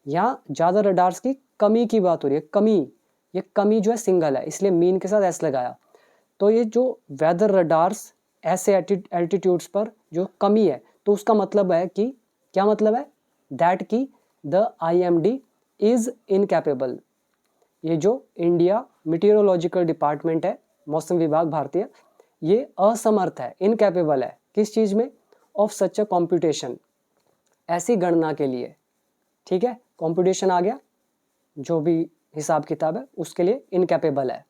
यहाँ ज़्यादा रडार्स की कमी की बात हो रही है, कमी, ये कमी जो है सिंगल है, इसलिए मीन के साथ एस लगाया। तो ये जो वेदर रडार्स ऐसे एल्टीट्यूड्स पर जो कमी है, तो उसका मतलब है कि, क्या मतलब है, दैट की द IMD इज इनकैपेबल, ये जो इंडिया मीटीरोलॉजिकल डिपार्टमेंट है, मौसम विभाग भारतीय, ये असमर्थ है, इनकैपेबल है, किस चीज़ में, ऑफ सच अ कॉम्प्यूटेशन, ऐसी गणना के लिए, ठीक है। कॉम्प्यूटेशन आ गया, जो भी हिसाब किताब है उसके लिए इनकैपेबल है।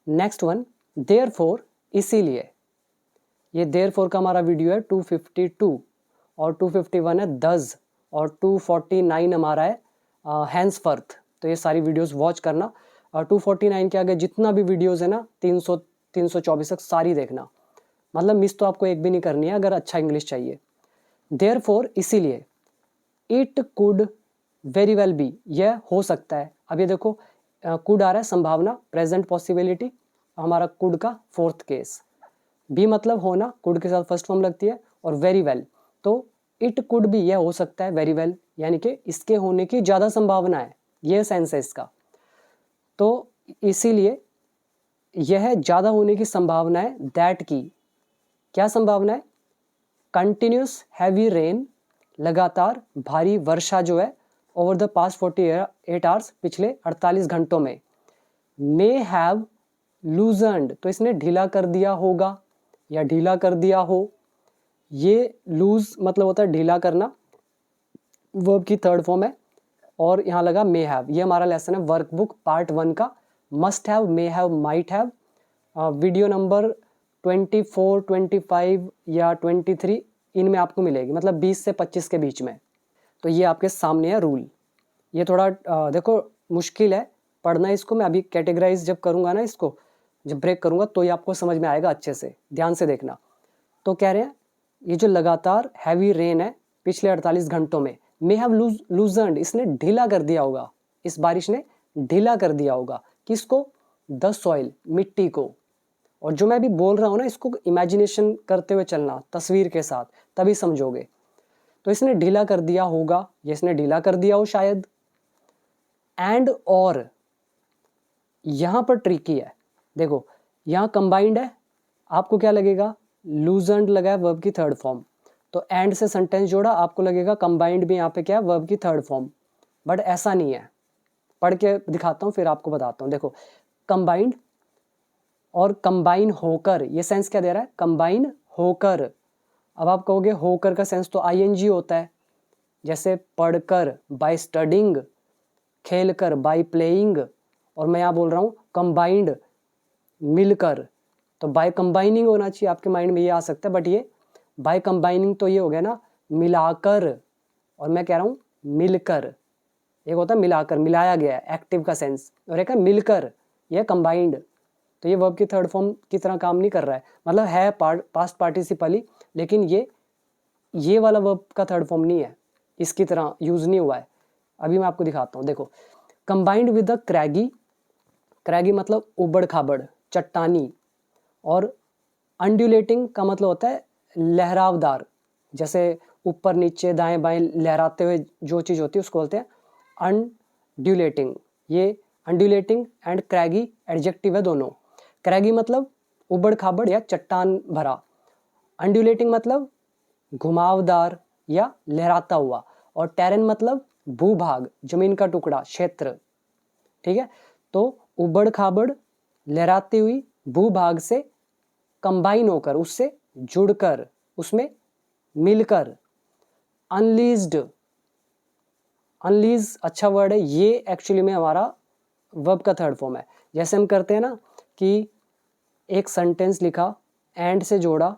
नेक्स्ट वन, देयरफॉर, इसीलिए, ये देयरफॉर का हमारा वीडियो है 252, और 251 है दज, और 249 हमारा है हैंसफर्थ। तो ये सारी वीडियोस वॉच करना, और 249 के आगे जितना भी वीडियोस है ना, 300 324 तक सारी देखना, मतलब मिस तो आपको एक भी नहीं करनी है अगर अच्छा इंग्लिश चाहिए। देयरफॉर, इसीलिए, it could very well be, यह हो सकता है। अब ये देखो कुड आ रहा है संभावना, प्रेजेंट पॉसिबिलिटी, हमारा कुड का फोर्थ केस, बी मतलब होना, कुड के साथ फर्स्ट फॉर्म लगती है, और वेरी वेल, तो इट कुड भी, यह हो सकता है, वेरी वेल यानी कि इसके होने की ज़्यादा संभावना है, यह सेंस है इसका। तो इसीलिए यह ज़्यादा होने की संभावना है, दैट की क्या संभावना है, कंटिन्यूस हैवी रेन, लगातार भारी वर्षा जो है, ओवर द पास्ट 48 आवर्स, पिछले 48 घंटों में, मे हैव लूजन्ड, तो इसने ढीला कर दिया होगा या ढीला कर दिया हो। ये लूज मतलब होता है ढीला करना, वर्ब की थर्ड फॉर्म है, और यहाँ लगा मे हैव। ये हमारा लेसन है वर्कबुक पार्ट 1 का, must have, may have, might have. Video number 24, 25 या 23 इनमें आपको मिलेगी, मतलब 20 से 25 के बीच में। तो ये आपके सामने है रूल। ये थोड़ा देखो मुश्किल है पढ़ना इसको, मैं अभी कैटेगराइज जब करूँगा ना, इसको जब ब्रेक करूँगा तो ये आपको समझ में आएगा अच्छे से, ध्यान से देखना। तो कह रहे हैं ये जो लगातार हैवी रेन है पिछले 48 घंटों में, मे हैव लूजन्ड, इसने ढीला कर दिया होगा, इस बारिश ने ढीला कर दिया होगा, किसको, द सॉइल, मिट्टी को। और जो मैं अभी बोल रहा हूँ ना, इसको इमेजिनेशन करते हुए चलना, तस्वीर के साथ, तभी समझोगे। तो इसने ढीला कर दिया होगा, ये इसने ढीला कर दिया हो शायद। एंड और यहाँ पर ट्रिकी है, देखो यहाँ कंबाइंड है, आपको क्या लगेगा, लूजन्ड लगा है वर्ब की थर्ड फॉर्म, तो एंड से सेंटेंस जोड़ा, आपको लगेगा कंबाइंड भी यहाँ पे क्या है, वर्ब की थर्ड फॉर्म। बट ऐसा नहीं है, पढ़ के दिखाता हूँ फिर आपको बताता हूँ। देखो कंबाइंड और कंबाइन होकर, ये सेंस क्या दे रहा है, कंबाइन होकर। अब आप कहोगे होकर का सेंस तो आईएनजी होता है, जैसे पढ़कर, बाय स्टडिंग, खेलकर, बाय प्लेइंग, और मैं यहाँ बोल रहा हूँ कंबाइंड, मिलकर, तो बाय कंबाइनिंग होना चाहिए, आपके माइंड में ये आ सकता है, बट ये बाय कंबाइनिंग तो ये हो गया ना मिलाकर, और मैं कह रहा हूँ मिलकर। एक होता है मिलाकर, मिलाया गया है, एक्टिव का सेंस, और एक है मिलकर, यह कंबाइंड। तो ये वर्ब की थर्ड फॉर्म की तरह काम नहीं कर रहा है, मतलब है पास्ट पार्टिसिपल ही, लेकिन ये वाला वर्ब का थर्ड फॉर्म नहीं है, इसकी तरह यूज नहीं हुआ है। अभी मैं आपको दिखाता हूँ, देखो कंबाइंड विद द क्रैगी, क्रैगी मतलब उबड़ खाबड़, चट्टानी, और अंडुलेटिंग का मतलब होता है लहरावदार, जैसे ऊपर नीचे दाएं बाएं लहराते हुए जो चीज़ होती है उसको बोलते हैं अंडुलेटिंग। ये अंडुलेटिंग एंड क्रैगी एडजेक्टिव है दोनों। क्रैगी मतलब उबड़ खाबड़ या चट्टान भरा, अंडुलेटिंग मतलब घुमावदार या लहराता हुआ, और टेरेन मतलब भूभाग, जमीन का टुकड़ा, क्षेत्र। ठीक है, तो उबड़ खाबड़, लहराती हुई भूभाग से कंबाइन होकर, उससे जुड़कर, उसमें मिलकर। अनलीज्ड, अनलीज अच्छा वर्ड है, ये एक्चुअली में हमारा वर्ब का थर्ड फॉर्म है। जैसे हम करते हैं ना कि एक सेंटेंस लिखा, एंड से जोड़ा,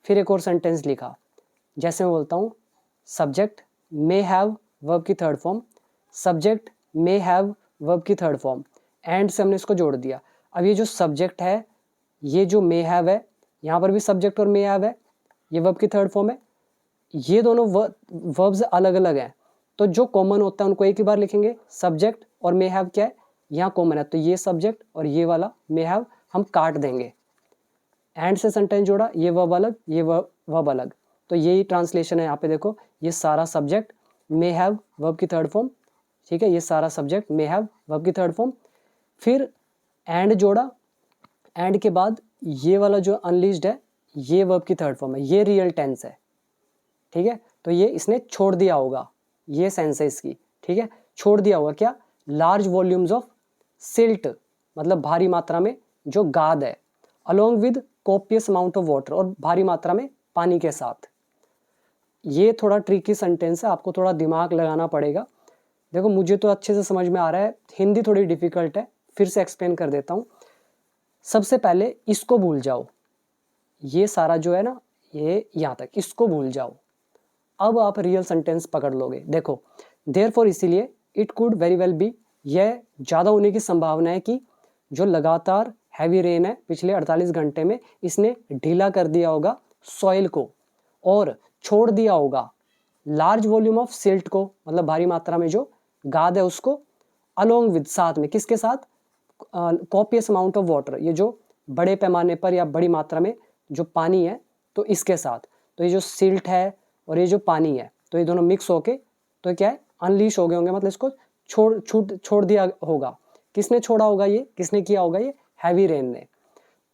फिर एक और सेंटेंस लिखा, जैसे मैं बोलता हूँ सब्जेक्ट मे हैव, वर्ब की third form, subject may have, verb की थर्ड फॉर्म, एंड से हमने इसको जोड़ दिया। अब ये जो सब्जेक्ट है, ये जो मे हैव है, यहाँ पर भी सब्जेक्ट और मे हैव है, ये वर्ब की थर्ड फॉर्म है। ये दोनों वर्ब्स अलग अलग हैं, तो जो कॉमन होता है उनको एक ही बार लिखेंगे। सब्जेक्ट और मे हैव क्या है, यहाँ कॉमन है, तो ये सब्जेक्ट और ये वाला मे हैव हम काट देंगे। एंड से सेंटेंस जोड़ा, ये वर्ब अलग, ये वर्ब अलग, तो यही ट्रांसलेशन है। यहाँ पे देखो, ये सारा सब्जेक्ट मे हैव, वर्ब की थर्ड फॉर्म, ठीक है, ये सारा सब्जेक्ट मे हैव, वर्ब की थर्ड फॉर्म, फिर एंड जोड़ा, एंड के बाद ये वाला जो अनलीज्ड है, ये वर्ब की थर्ड फॉर्म है, ये रियल टेंस है। ठीक है, तो ये इसने छोड़ दिया होगा, ये सेंस है इसकी। ठीक है, छोड़ दिया होगा क्या, लार्ज वॉल्यूम्स ऑफ सिल्ट, मतलब भारी मात्रा में जो गाद है, along with copious amount of water, और भारी मात्रा में पानी के साथ। ये थोड़ा ट्रिकी सेंटेंस है, आपको थोड़ा दिमाग लगाना पड़ेगा। देखो मुझे तो अच्छे से समझ में आ रहा है, हिंदी थोड़ी डिफिकल्ट है, फिर से एक्सप्लेन कर देता हूँ। सबसे पहले इसको भूल जाओ, ये सारा जो है ना, ये यहाँ तक, इसको भूल जाओ। अब आप रियल सेंटेंस पकड़ लोगे। देखो देयरफॉर, इसीलिए, it could very well be, यह ज़्यादा होने की संभावना है कि जो लगातार हैवी रेन है पिछले 48 घंटे में, इसने ढीला कर दिया होगा सॉइल को, और छोड़ दिया होगा लार्ज वॉल्यूम ऑफ सिल्ट को, मतलब भारी मात्रा में जो गाद है उसको, अलोंग विद, साथ में, किसके साथ, कॉपियस अमाउंट ऑफ वाटर, ये जो बड़े पैमाने पर या बड़ी मात्रा में जो पानी है, तो इसके साथ। तो ये जो सिल्ट है और ये जो पानी है, तो ये दोनों मिक्स होके तो क्या है, अनलीश हो गए होंगे, मतलब इसको छोड़ दिया होगा। किसने छोड़ा होगा, ये किसने किया होगा, ये हैवी रेन ने।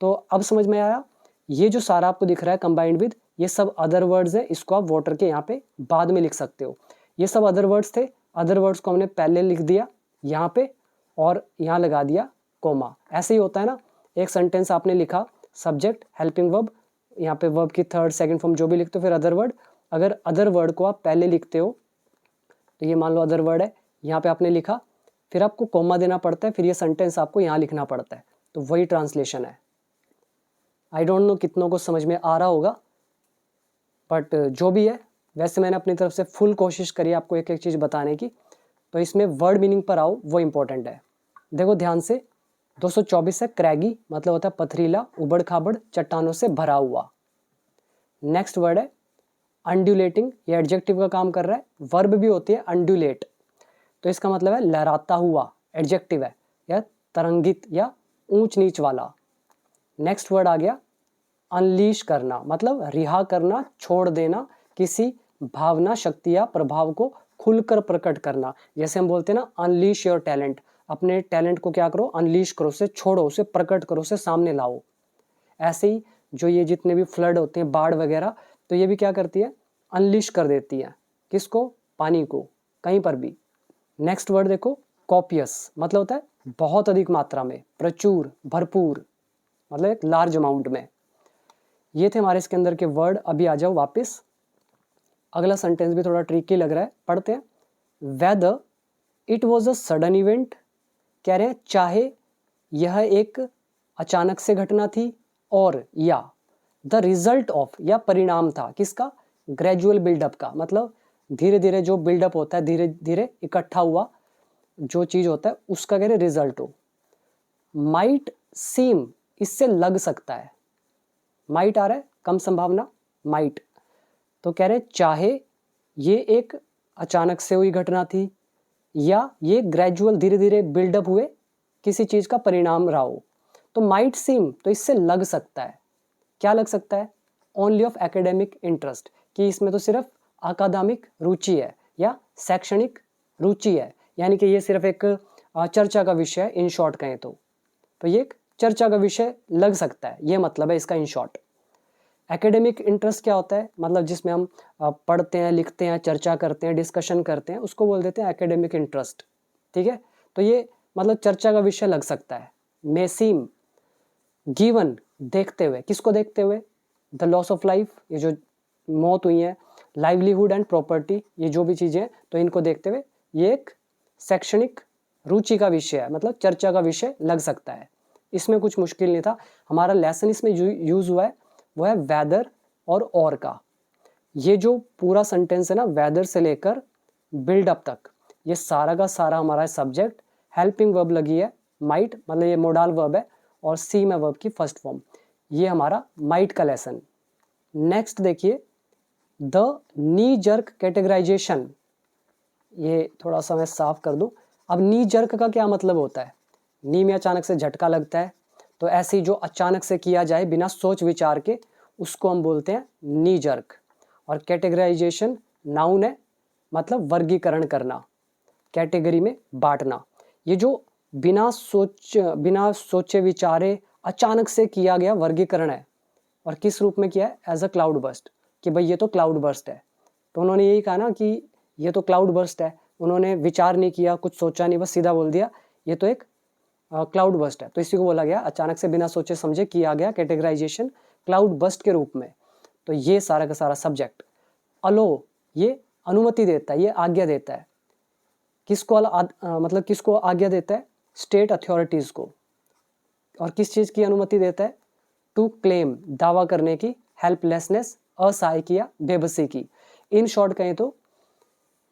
तो अब समझ में आया, ये जो सारा आपको दिख रहा है कंबाइंड विद, ये सब अदर वर्ड्स है, इसको आप वाटर के यहाँ पे बाद में लिख सकते हो। ये सब अदर वर्ड्स थे, अदर वर्ड्स को हमने पहले लिख दिया यहाँ पे और यहाँ लगा दिया कोमा। ऐसे ही होता है ना, एक सेंटेंस आपने लिखा, सब्जेक्ट, हेल्पिंग वर्ब, यहाँ पे वर्ब की थर्ड सेकंड फॉर्म जो भी लिखते हो, फिर अदर वर्ड। अगर अदर वर्ड को आप पहले लिखते हो, तो ये मान लो अदर वर्ड है, यहाँ पे आपने लिखा, फिर आपको कोमा देना पड़ता है, फिर ये सेंटेंस आपको यहाँ लिखना पड़ता है, तो वही ट्रांसलेशन है। आई डोंट नो कितनों को समझ में आ रहा होगा, बट जो भी है, वैसे मैंने अपनी तरफ से फुल कोशिश करी आपको एक एक चीज़ बताने की। तो इसमें वर्ड मीनिंग पर आओ, वो इंपॉर्टेंट है। देखो ध्यान से, 224 है क्रैगी, मतलब होता है पथरीला, उबड़ खाबड़, चट्टानों से भरा हुआ। नेक्स्ट वर्ड है अंडुलेटिंग, ये एडजेक्टिव का काम कर रहा है। वर्ब भी होती है अंडुलेट, तो इसका मतलब है लहराता हुआ, एडजेक्टिव है, या तरंगित या ऊंच नीच वाला। नेक्स्ट वर्ड आ गया अनलीश करना, मतलब रिहा करना, छोड़ देना, किसी भावना, शक्ति या प्रभाव को खुलकर प्रकट करना। जैसे हम बोलते हैं ना, अनलीश योर टैलेंट, अपने टैलेंट को क्या करो, अनलीश करो, उसे छोड़ो, उसे प्रकट करो, उसे सामने लाओ। ऐसे ही जो ये जितने भी फ्लड होते हैं, बाढ़ वगैरह, तो ये भी क्या करती है, अनलीश कर देती है, किसको, पानी को, कहीं पर भी। नेक्स्ट वर्ड देखो कॉपियस, मतलब होता है बहुत अधिक मात्रा में, प्रचुर, भरपूर, मतलब एक लार्ज अमाउंट में। ये थे हमारे इसके अंदर के वर्ड। अभी आ जाओ वापस, अगला सेंटेंस भी थोड़ा ट्रिकी लग रहा है, पढ़ते हैं। Whether it was a sudden event, कह रहे हैं चाहे यह एक अचानक से घटना थी, और या द रिजल्ट ऑफ, या परिणाम था, किसका, ग्रेजुअल बिल्डअप का, मतलब धीरे धीरे जो बिल्डअप होता है, धीरे धीरे इकट्ठा हुआ जो चीज होता है, उसका कह रहे रिजल्ट हो। माइट सीम, इससे लग सकता है, माइट आ रहा है, कम संभावना, माइट। तो कह रहे चाहे ये एक अचानक से हुई घटना थी, या ये ग्रेजुअल धीरे धीरे बिल्डअप हुए किसी चीज का परिणाम रहा हो। तो माइट सीम, तो इससे लग सकता है, क्या लग सकता है, ओनली ऑफ एकेडमिक इंटरेस्ट, कि इसमें तो सिर्फ अकादमिक रुचि है या शैक्षणिक रुचि है, यानी कि ये सिर्फ एक चर्चा का विषय है, इन शॉर्ट कहें तो ये एक चर्चा का विषय लग सकता है, ये मतलब है इसका इन शॉर्ट। एकेडमिक इंटरेस्ट क्या होता है, मतलब जिसमें हम पढ़ते हैं, लिखते हैं, चर्चा करते हैं, डिस्कशन करते हैं, उसको बोल देते हैं एकेडमिक इंटरेस्ट, ठीक है। तो ये मतलब चर्चा का विषय लग सकता है। मे सीम, गिवन, देखते हुए, किसको देखते हुए, द लॉस ऑफ लाइफ, ये जो मौत हुई है, लाइवलीहुड एंड प्रॉपर्टी, ये जो भी चीज़ें हैं, तो इनको देखते हुए ये एक शैक्षणिक रुचि का विषय है, मतलब चर्चा का विषय लग सकता है। इसमें कुछ मुश्किल नहीं था। हमारा लेसन इसमें यूज हुआ है वो है वेदर और का। ये जो पूरा सेंटेंस है ना, वेदर से लेकर बिल्डअप तक, ये सारा का सारा हमारा सब्जेक्ट, हेल्पिंग वर्ब लगी है माइट, मतलब ये मोडाल वर्ब है, और सी में वर्ब की फर्स्ट फॉर्म। ये हमारा माइट का लेसन। नेक्स्ट देखिए, द नी जर्क कैटेगराइजेशन, ये थोड़ा सा मैं साफ कर दूं। अब नी जर्क का क्या मतलब होता है, नी में अचानक से झटका लगता है, तो ऐसे ही जो अचानक से किया जाए बिना सोच विचार के, उसको हम बोलते हैं नी जर्क। और कैटेगराइजेशन नाउन है, मतलब वर्गीकरण करना, कैटेगरी में बांटना। ये जो बिना सोचे विचारे अचानक से किया गया वर्गीकरण है, और किस रूप में किया है, एज अ क्लाउड बर्स्ट, कि भाई ये तो क्लाउड बर्स्ट है। तो उन्होंने यही कहा ना कि ये तो क्लाउड बर्स्ट है, उन्होंने विचार नहीं किया, कुछ सोचा नहीं, बस सीधा बोल दिया ये तो एक क्लाउड बस्ट है। तो इसी को बोला गया अचानक से बिना सोचे समझे किया गया कैटेगराइजेशन क्लाउड बस्ट के रूप में। तो ये सारा का सारा सब्जेक्ट। अलो, ये अनुमति देता है, ये आज्ञा देता है, किसको मतलब किसको आज्ञा देता है, स्टेट अथॉरिटीज को। और किस चीज की अनुमति देता है, टू क्लेम, दावा करने की, हेल्पलेसनेस, असहाय या बेबसी की। इन शॉर्ट कहें तो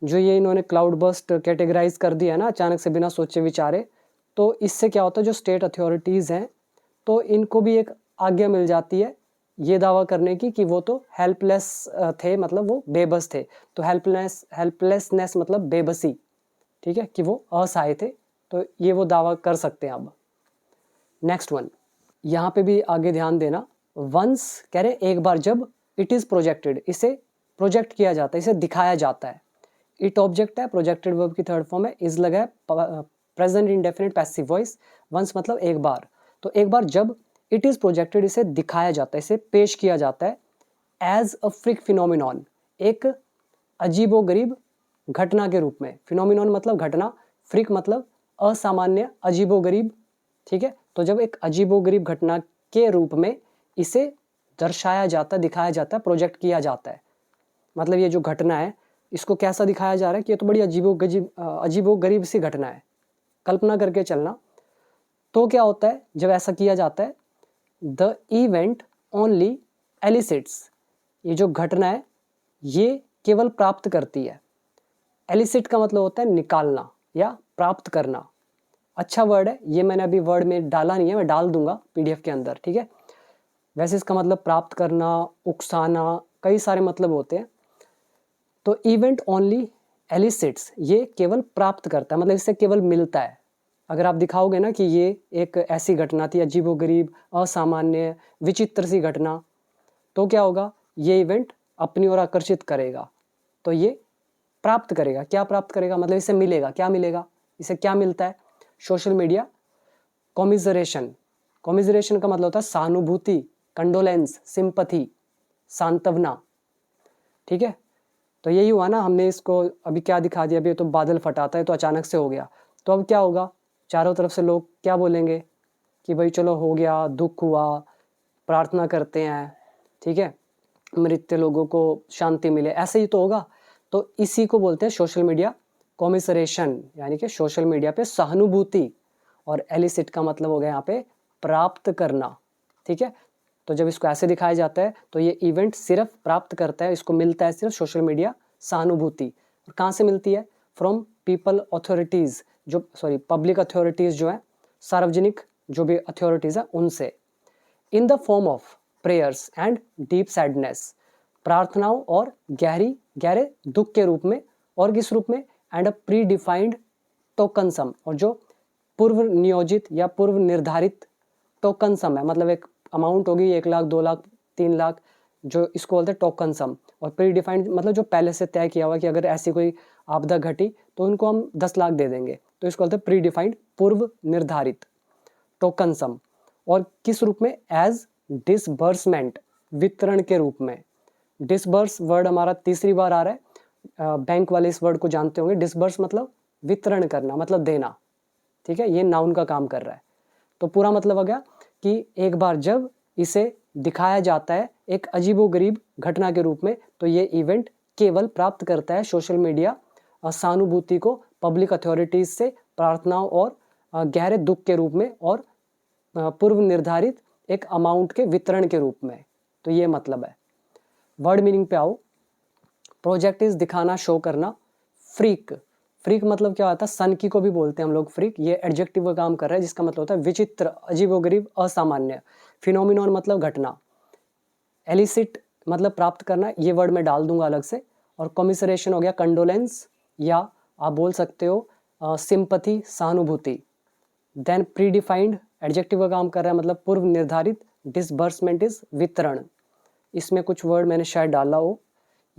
जो ये इन्होंने क्लाउड बस्ट कैटेगराइज कर दिया ना अचानक से बिना सोचे विचारे, तो इससे क्या होता है, जो स्टेट अथॉरिटीज़ हैं तो इनको भी एक आज्ञा मिल जाती है ये दावा करने की कि वो तो हेल्पलेस थे, मतलब वो बेबस थे। तो हेल्पलेसनेस मतलब बेबसी, ठीक है, कि वो असहाय थे, तो ये वो दावा कर सकते हैं। अब नेक्स्ट वन, यहाँ पे भी आगे ध्यान देना, वंस कह रहे एक बार जब, इट इज़ प्रोजेक्टेड, इसे प्रोजेक्ट किया जाता है, इसे दिखाया जाता है। इट ऑब्जेक्ट है, प्रोजेक्टेड वर्ब की थर्ड फॉर्म है, इज लगा है present indefinite passive voice, once मतलब एक बार। तो एक बार जब इट इज प्रोजेक्टेड, इसे दिखाया जाता है, इसे पेश किया जाता है एज अ फ्रिक फिनोमिनॉन, एक अजीबोगरीब घटना के रूप में। फिनोमिनॉन मतलब घटना, फ्रिक मतलब असामान्य, अजीबोगरीब, ठीक है। तो जब एक अजीबोगरीब घटना के रूप में इसे दर्शाया जाता है, दिखाया जाता है, प्रोजेक्ट किया जाता है, मतलब ये जो घटना है इसको कैसा दिखाया जा रहा है कि ये तो बड़ी अजीबोगरीब सी घटना है, कल्पना करके चलना। तो क्या होता है जब ऐसा किया जाता है, द इवेंट ओनली एलिसिट्स, ये जो घटना है ये केवल प्राप्त करती है। एलिसिट का मतलब होता है निकालना या प्राप्त करना। अच्छा वर्ड है ये, मैंने अभी वर्ड में डाला नहीं है, मैं डाल दूंगा पीडीएफ के अंदर, ठीक है। वैसे इसका मतलब प्राप्त करना, उकसाना, कई सारे मतलब होते हैं। तो इवेंट ओनली एलिसिट्स, ये केवल प्राप्त करता है, मतलब इससे केवल मिलता है। अगर आप दिखाओगे ना कि ये एक ऐसी घटना थी, अजीबोगरीब, असामान्य, विचित्र सी घटना, तो क्या होगा, ये इवेंट अपनी ओर आकर्षित करेगा, तो ये प्राप्त करेगा। क्या प्राप्त करेगा मतलब इसे मिलेगा, क्या मिलेगा, इसे क्या मिलता है, सोशल मीडिया कॉमिजरेशन। कॉमिजरेशन का मतलब होता है सहानुभूति, कंडोलेंस, सिंपथी, सांत्वना, ठीक है। तो यही हुआ ना, हमने इसको अभी क्या दिखा दिया, अभी तो बादल फटाता है तो अचानक से हो गया, तो अब क्या होगा, चारों तरफ से लोग क्या बोलेंगे कि भाई चलो हो गया, दुख हुआ, प्रार्थना करते हैं, ठीक है, मृत लोगों को शांति मिले, ऐसे ही तो होगा। तो इसी को बोलते हैं सोशल मीडिया कॉमिसरेशन, यानी कि सोशल मीडिया पे सहानुभूति। और एलिसिट का मतलब हो गया यहाँ पे प्राप्त करना, ठीक है। तो जब इसको ऐसे दिखाया जाता है तो ये इवेंट सिर्फ प्राप्त करता है, इसको मिलता है सिर्फ सोशल मीडिया सहानुभूति। और कहाँ से मिलती है, फ्रॉम पीपल अथॉरिटीज़, जो सॉरी पब्लिक अथॉरिटीज़ जो है, सार्वजनिक जो भी अथॉरिटीज़ है उनसे। In the form of prayers and deep sadness, प्रार्थनाओं और गहरे दुख के रूप में, और किस रूप में, and a predefined token sum, और जो पूर्व नियोजित या पूर्व निर्धारित टोकन सम है, मतलब एक अमाउंट होगी 1 लाख, 2 लाख, 3 लाख, जो इसको बोलते हैं टोकन सम। और प्री डिफाइंड मतलब जो पहले से तय किया हुआ कि अगर ऐसी कोई आपदा घटी तो उनको हम 10 लाख दे देंगे, तो इसको बोलते हैं प्री डिफाइंड, पूर्व निर्धारित टोकन सम। और किस रूप में, एज डिसबर्समेंट, वितरण के रूप में। डिसबर्स वर्ड हमारा तीसरी बार आ रहा है, बैंक वाले इस वर्ड को जानते होंगे। डिसबर्स मतलब वितरण करना, मतलब देना, ठीक है, ये नाउन का काम कर रहा है। तो पूरा मतलब हो गया कि एक बार जब इसे दिखाया जाता है एक अजीबोगरीब घटना के रूप में, तो ये इवेंट केवल प्राप्त करता है सोशल मीडिया सहानुभूति को पब्लिक अथॉरिटीज से, प्रार्थनाओं और गहरे दुख के रूप में, और पूर्व निर्धारित एक अमाउंट के वितरण के रूप में। तो ये मतलब है। वर्ड मीनिंग पे आओ। प्रोजेक्ट इज दिखाना, शो करना। फ्रीक, फ्रीक मतलब क्या होता है, सन की को भी बोलते हैं हम लोग फ्रीक, ये एडजेक्टिव का काम कर रहा है, जिसका मतलब होता है विचित्र, अजीबोगरीब, असामान्य। फिनोमिनॉन मतलब घटना। एलिसिट मतलब प्राप्त करना, ये वर्ड मैं डाल दूंगा अलग से। और कॉमिसरेशन हो गया कंडोलेंस, या आप बोल सकते हो सिंपथी, सहानुभूति। देन प्रीडिफाइंड एडजेक्टिव का काम कर रहा है, मतलब पूर्व निर्धारित। डिसबर्समेंट इज वितरण। इसमें कुछ वर्ड मैंने शायद डाला हो,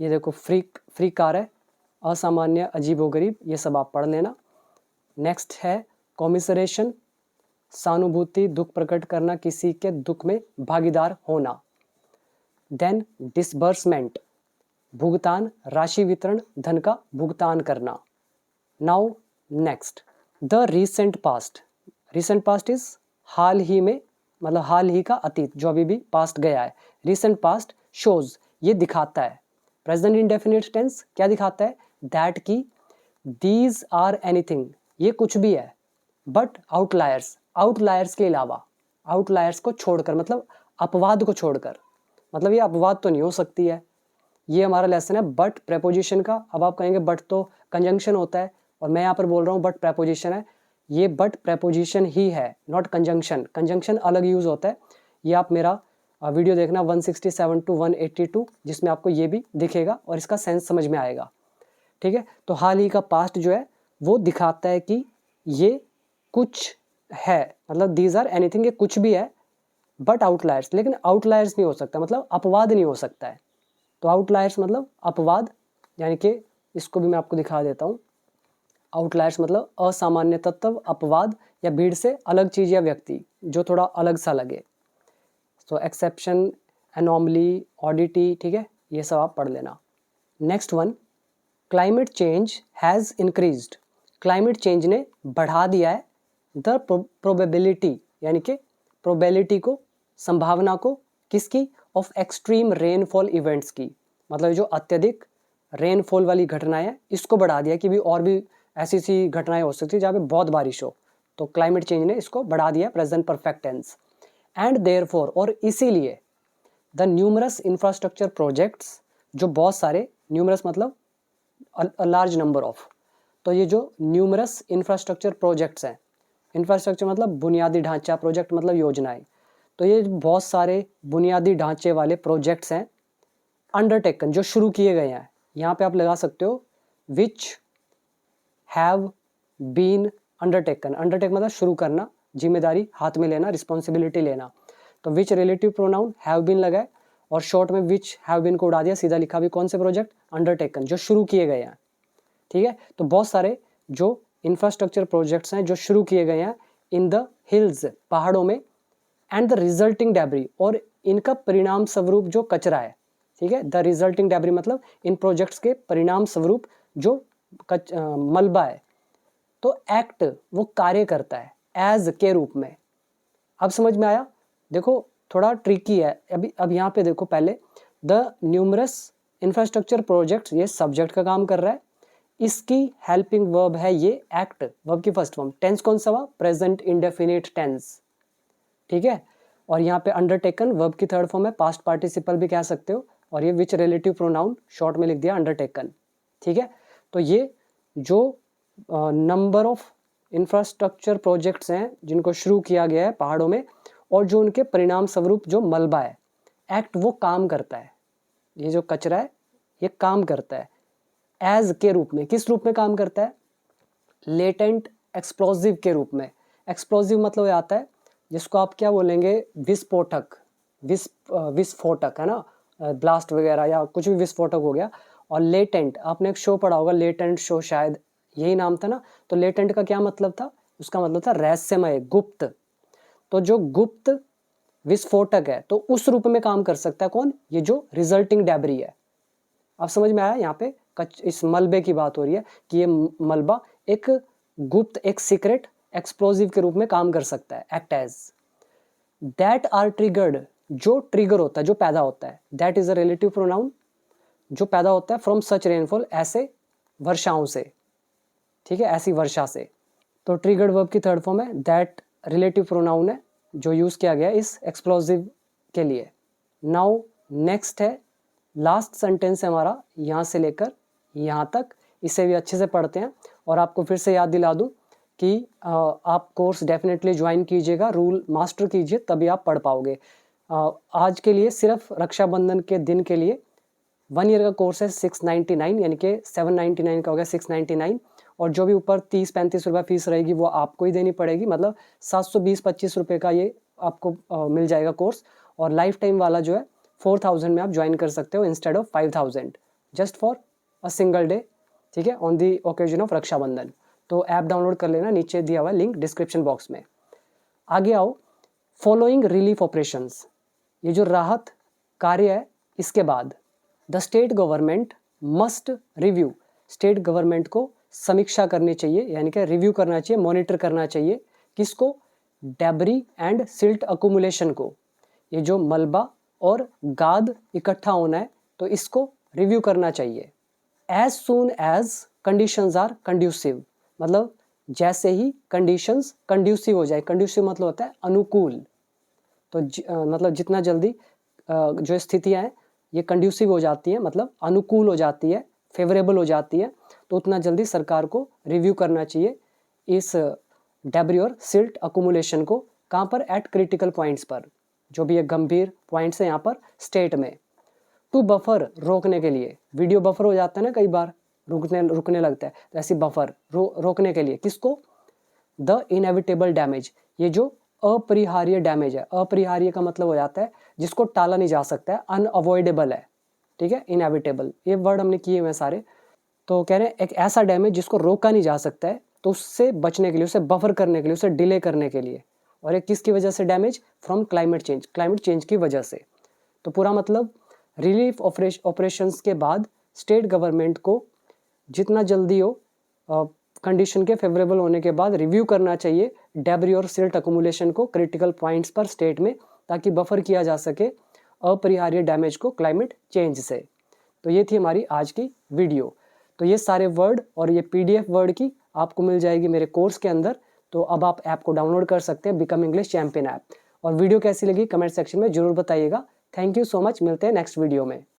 ये देखो, फ्रीक, फ्रीक आ रहा है, असामान्य, अजीबोगरीब, ये सब आप पढ़ लेना। नेक्स्ट है कॉमिसरेशन, सहानुभूति, दुख प्रकट करना, किसी के दुख में भागीदार होना। देन डिसबर्समेंट, भुगतान, राशि वितरण, धन का भुगतान करना। Now next, the recent past. Recent past is हाल ही में, मतलब हाल ही का अतीत, जो अभी भी पास्ट गया है। रीसेंट पास्ट शोज, ये दिखाता है। प्रेजेंट इंडेफिनिट टेंस क्या दिखाता है, दैट की दीज आर एनीथिंग, ये कुछ भी है, बट आउटलायर्स, आउटलायर्स के अलावा, आउटलायर्स को छोड़कर, मतलब अपवाद को छोड़कर, मतलब ये अपवाद तो नहीं हो सकती है। ये हमारा लेसन है बट प्रेपोजिशन का। अब आप कहेंगे बट तो कंजंक्शन होता है, और मैं यहाँ पर बोल रहा हूँ बट प्रेपोजिशन है। ये बट प्रेपोजिशन ही है, नॉट कंजंक्शन। कंजंक्शन अलग यूज होता है। ये आप मेरा वीडियो देखना 167 to 182, जिसमें आपको ये भी दिखेगा और इसका सेंस समझ में आएगा, ठीक है। तो हाल ही का पास्ट जो है वो दिखाता है कि ये कुछ है, मतलब दीज आर एनीथिंग, ये कुछ भी है, बट आउटलायर्स, लेकिन आउटलायर्स नहीं हो सकता, मतलब अपवाद नहीं हो सकता है, तो आउटलायर्स मतलब अपवाद, यानी कि इसको भी मैं आपको दिखा देता हूँ। आउटलायर्स मतलब असामान्य तत्व, अपवाद या भीड़ से अलग चीज़ या व्यक्ति जो थोड़ा अलग सा लगे। तो एक्सेप्शन, एनॉमली, ऑडिटी, ठीक है, ये सब आप पढ़ लेना। Next one, climate change has increased. Climate change ने बढ़ा दिया है द प्रोबेबिलिटी, यानी कि प्रोबेबिलिटी को, संभावना को, किसकी, ऑफ एक्सट्रीम रेनफॉल इवेंट्स की, मतलब जो अत्यधिक रेनफॉल वाली घटनाएं हैं इसको बढ़ा दिया कि भी और भी ऐसी सी घटनाएं हो सकती है जहाँ पे बहुत बारिश हो। तो क्लाइमेट चेंज ने इसको बढ़ा दिया, present perfect tense. And therefore, और इसीलिए, द न्यूमरस इंफ्रास्ट्रक्चर प्रोजेक्ट्स, जो बहुत सारे, न्यूमरस मतलब अ लार्ज नंबर ऑफ, तो ये जो न्यूमरस इंफ्रास्ट्रक्चर प्रोजेक्ट्स हैं, इंफ्रास्ट्रक्चर मतलब बुनियादी ढांचा, प्रोजेक्ट मतलब योजनाएं, तो ये बहुत सारे बुनियादी ढांचे वाले प्रोजेक्ट्स हैं अंडरटेकन, जो शुरू किए गए हैं। यहाँ पे आप लगा सकते हो which have been undertaken. Undertake मतलब शुरू करना, जिम्मेदारी हाथ में लेना, रिस्पॉन्सिबिलिटी लेना। तो विच रिलेटिव प्रोनाउन हैव बीन लगाए और शॉर्ट में विच हैव बीन को उड़ा दिया, सीधा लिखा भी कौन से प्रोजेक्ट, अंडरटेकन, जो शुरू किए गए हैं। ठीक है, तो बहुत सारे जो इंफ्रास्ट्रक्चर प्रोजेक्ट्स हैं जो शुरू किए गए हैं इन द हिल्स, पहाड़ों में, एंड द रिजल्टिंग डेब्री, और इनका परिणाम स्वरूप जो कचरा है। ठीक है, द रिजल्टिंग डेब्री मतलब इन प्रोजेक्ट्स के परिणाम स्वरूप जो मलबा है। तो एक्ट वो कार्य करता है एज के रूप में। अब समझ में आया? देखो थोड़ा ट्रिकी है अभी। अब यहाँ पे देखो, पहले द न्यूमरस इंफ्रास्ट्रक्चर प्रोजेक्ट, ये सब्जेक्ट का काम कर रहा है, इसकी हेल्पिंग वर्ब है ये एक्ट, वर्ब की फर्स्ट फॉर्म। टेंस कौन सा हुआ? Present indefinite tense. ठीक है, और यहाँ पे अंडरटेकन वर्ब की थर्ड फॉर्म है, पास्ट पार्टिसिपल भी कह सकते हो, और ये विच रिलेटिव प्रोनाउन शॉर्ट में लिख दिया अंडरटेकन। ठीक है, तो ये जो नंबर ऑफ इंफ्रास्ट्रक्चर प्रोजेक्ट्स हैं जिनको शुरू किया गया है पहाड़ों में, और जो उनके परिणाम स्वरूप जो मलबा है, एक्ट वो काम करता है, ये जो कचरा है ये काम करता है एज के रूप में। किस रूप में काम करता है? लेटेंट एक्सप्लोजिव के रूप में। एक्सप्लोजिव मतलब आता है जिसको आप क्या बोलेंगे, विस्फोटक, विस्फोटक है ना, ब्लास्ट वगैरह या कुछ भी विस्फोटक हो गया। और लेटेंट, आपने एक शो पढ़ा होगा, लेटेंट शो, शायद यही नाम था ना। तो लेटेंट का क्या मतलब था? उसका मतलब था रहस्यमय, गुप्त। तो जो गुप्त विस्फोटक है तो उस रूप में काम कर सकता है कौन? ये जो रिजल्टिंग डेब्री है। अब समझ में आया? यहाँ पे इस मलबे की बात हो रही है कि ये मलबा एक गुप्त, एक सीक्रेट एक्सप्लोजिव के रूप में काम कर सकता है, act as. That are triggered, जो ट्रिगर होता है, जो पैदा होता है, that is a relative pronoun, जो पैदा होता है फ्रॉम सच रेनफॉल, ऐसे वर्षाओं से। ठीक है, ऐसी वर्षा से। तो ट्रिगर्ड वर्ब की थर्ड फॉर्म है, दैट रिलेटिव प्रोनाउन है जो यूज किया गया इस एक्सप्लोजिव के लिए। नाउ नेक्स्ट है, लास्ट सेंटेंस है हमारा यहाँ से लेकर यहाँ तक, इसे भी अच्छे से पढ़ते हैं। और आपको फिर से याद दिला दूँ कि आप कोर्स डेफिनेटली ज्वाइन कीजिएगा, रूल मास्टर कीजिए, तभी आप पढ़ पाओगे। आज के लिए सिर्फ रक्षाबंधन के दिन के लिए 1 ईयर का कोर्स है 699, यानी कि 799 का हो गया 699, और जो भी ऊपर 30-35 रुपये फीस रहेगी वो आपको ही देनी पड़ेगी, मतलब 720-25 रुपये का ये आपको मिल जाएगा कोर्स। और लाइफ टाइम वाला जो है 4000 में आप ज्वाइन कर सकते हो instead of 5000, just for a single day. ठीक है, on the occasion of Rakshabandhan. तो ऐप डाउनलोड कर लेना, नीचे दिया हुआ लिंक डिस्क्रिप्शन बॉक्स में। आगे आओ, फॉलोइंग रिलीफ ऑपरेशंस, ये जो राहत कार्य है इसके बाद the state government must review, state government को समीक्षा करनी चाहिए, यानी कि रिव्यू करना चाहिए, मॉनिटर करना चाहिए। किसको? डेब्री एंड सिल्ट अकुमुलेशन को, ये जो मलबा और गाद इकट्ठा होना है तो इसको रिव्यू करना चाहिए। As soon as conditions are conducive, मतलब जैसे ही कंडीशंस कंड्यूसिव हो जाए। कंड्यूसिव मतलब होता है अनुकूल। तो मतलब जितना जल्दी जो स्थितियाँ हैं ये कंड्यूसिव हो जाती है, मतलब अनुकूल हो जाती है, फेवरेबल हो जाती है, तो उतना जल्दी सरकार को रिव्यू करना चाहिए इस डेब्री और सिल्ट अकुमुलेशन को। कहाँ पर? एट क्रिटिकल पॉइंट्स पर, जो भी एक गंभीर पॉइंट्स है यहाँ पर स्टेट में। टू बफर, रोकने के लिए। वीडियो बफर हो जाता है ना कई बार, रुकने लगता है, तो ऐसी बफर रोकने के लिए। किसको? द इनएविटेबल डैमेज, ये जो अपरिहार्य डैमेज है। अपरिहार्य का मतलब हो जाता है जिसको टाला नहीं जा सकता है, अनअवॉइडेबल है। ठीक है, इनएविटेबल, ये वर्ड हमने किए हुए हैं सारे। तो कह रहे हैं एक ऐसा डैमेज जिसको रोका नहीं जा सकता है, तो उससे बचने के लिए, उसे बफर करने के लिए, उसे डिले करने के लिए। और ये किसकी वजह से damage? From climate change, climate change की वजह से। तो पूरा मतलब रिलीफ ऑपरेशंस के बाद स्टेट गवर्नमेंट को जितना जल्दी हो कंडीशन के फेवरेबल होने के बाद रिव्यू करना चाहिए डेब्री और सिल्ट अकुमुलेशन को क्रिटिकल पॉइंट्स पर स्टेट में, ताकि बफर किया जा सके अपरिहार्य डैमेज को क्लाइमेट चेंज से। तो ये थी हमारी आज की वीडियो। तो ये सारे वर्ड और ये पीडीएफ वर्ड की आपको मिल जाएगी मेरे कोर्स के अंदर। तो अब आप ऐप को डाउनलोड कर सकते हैं, बिकम इंग्लिश चैंपियन ऐप। और वीडियो कैसी लगी कमेंट सेक्शन में जरूर बताइएगा। थैंक यू सो मच, मिलते हैं नेक्स्ट वीडियो में।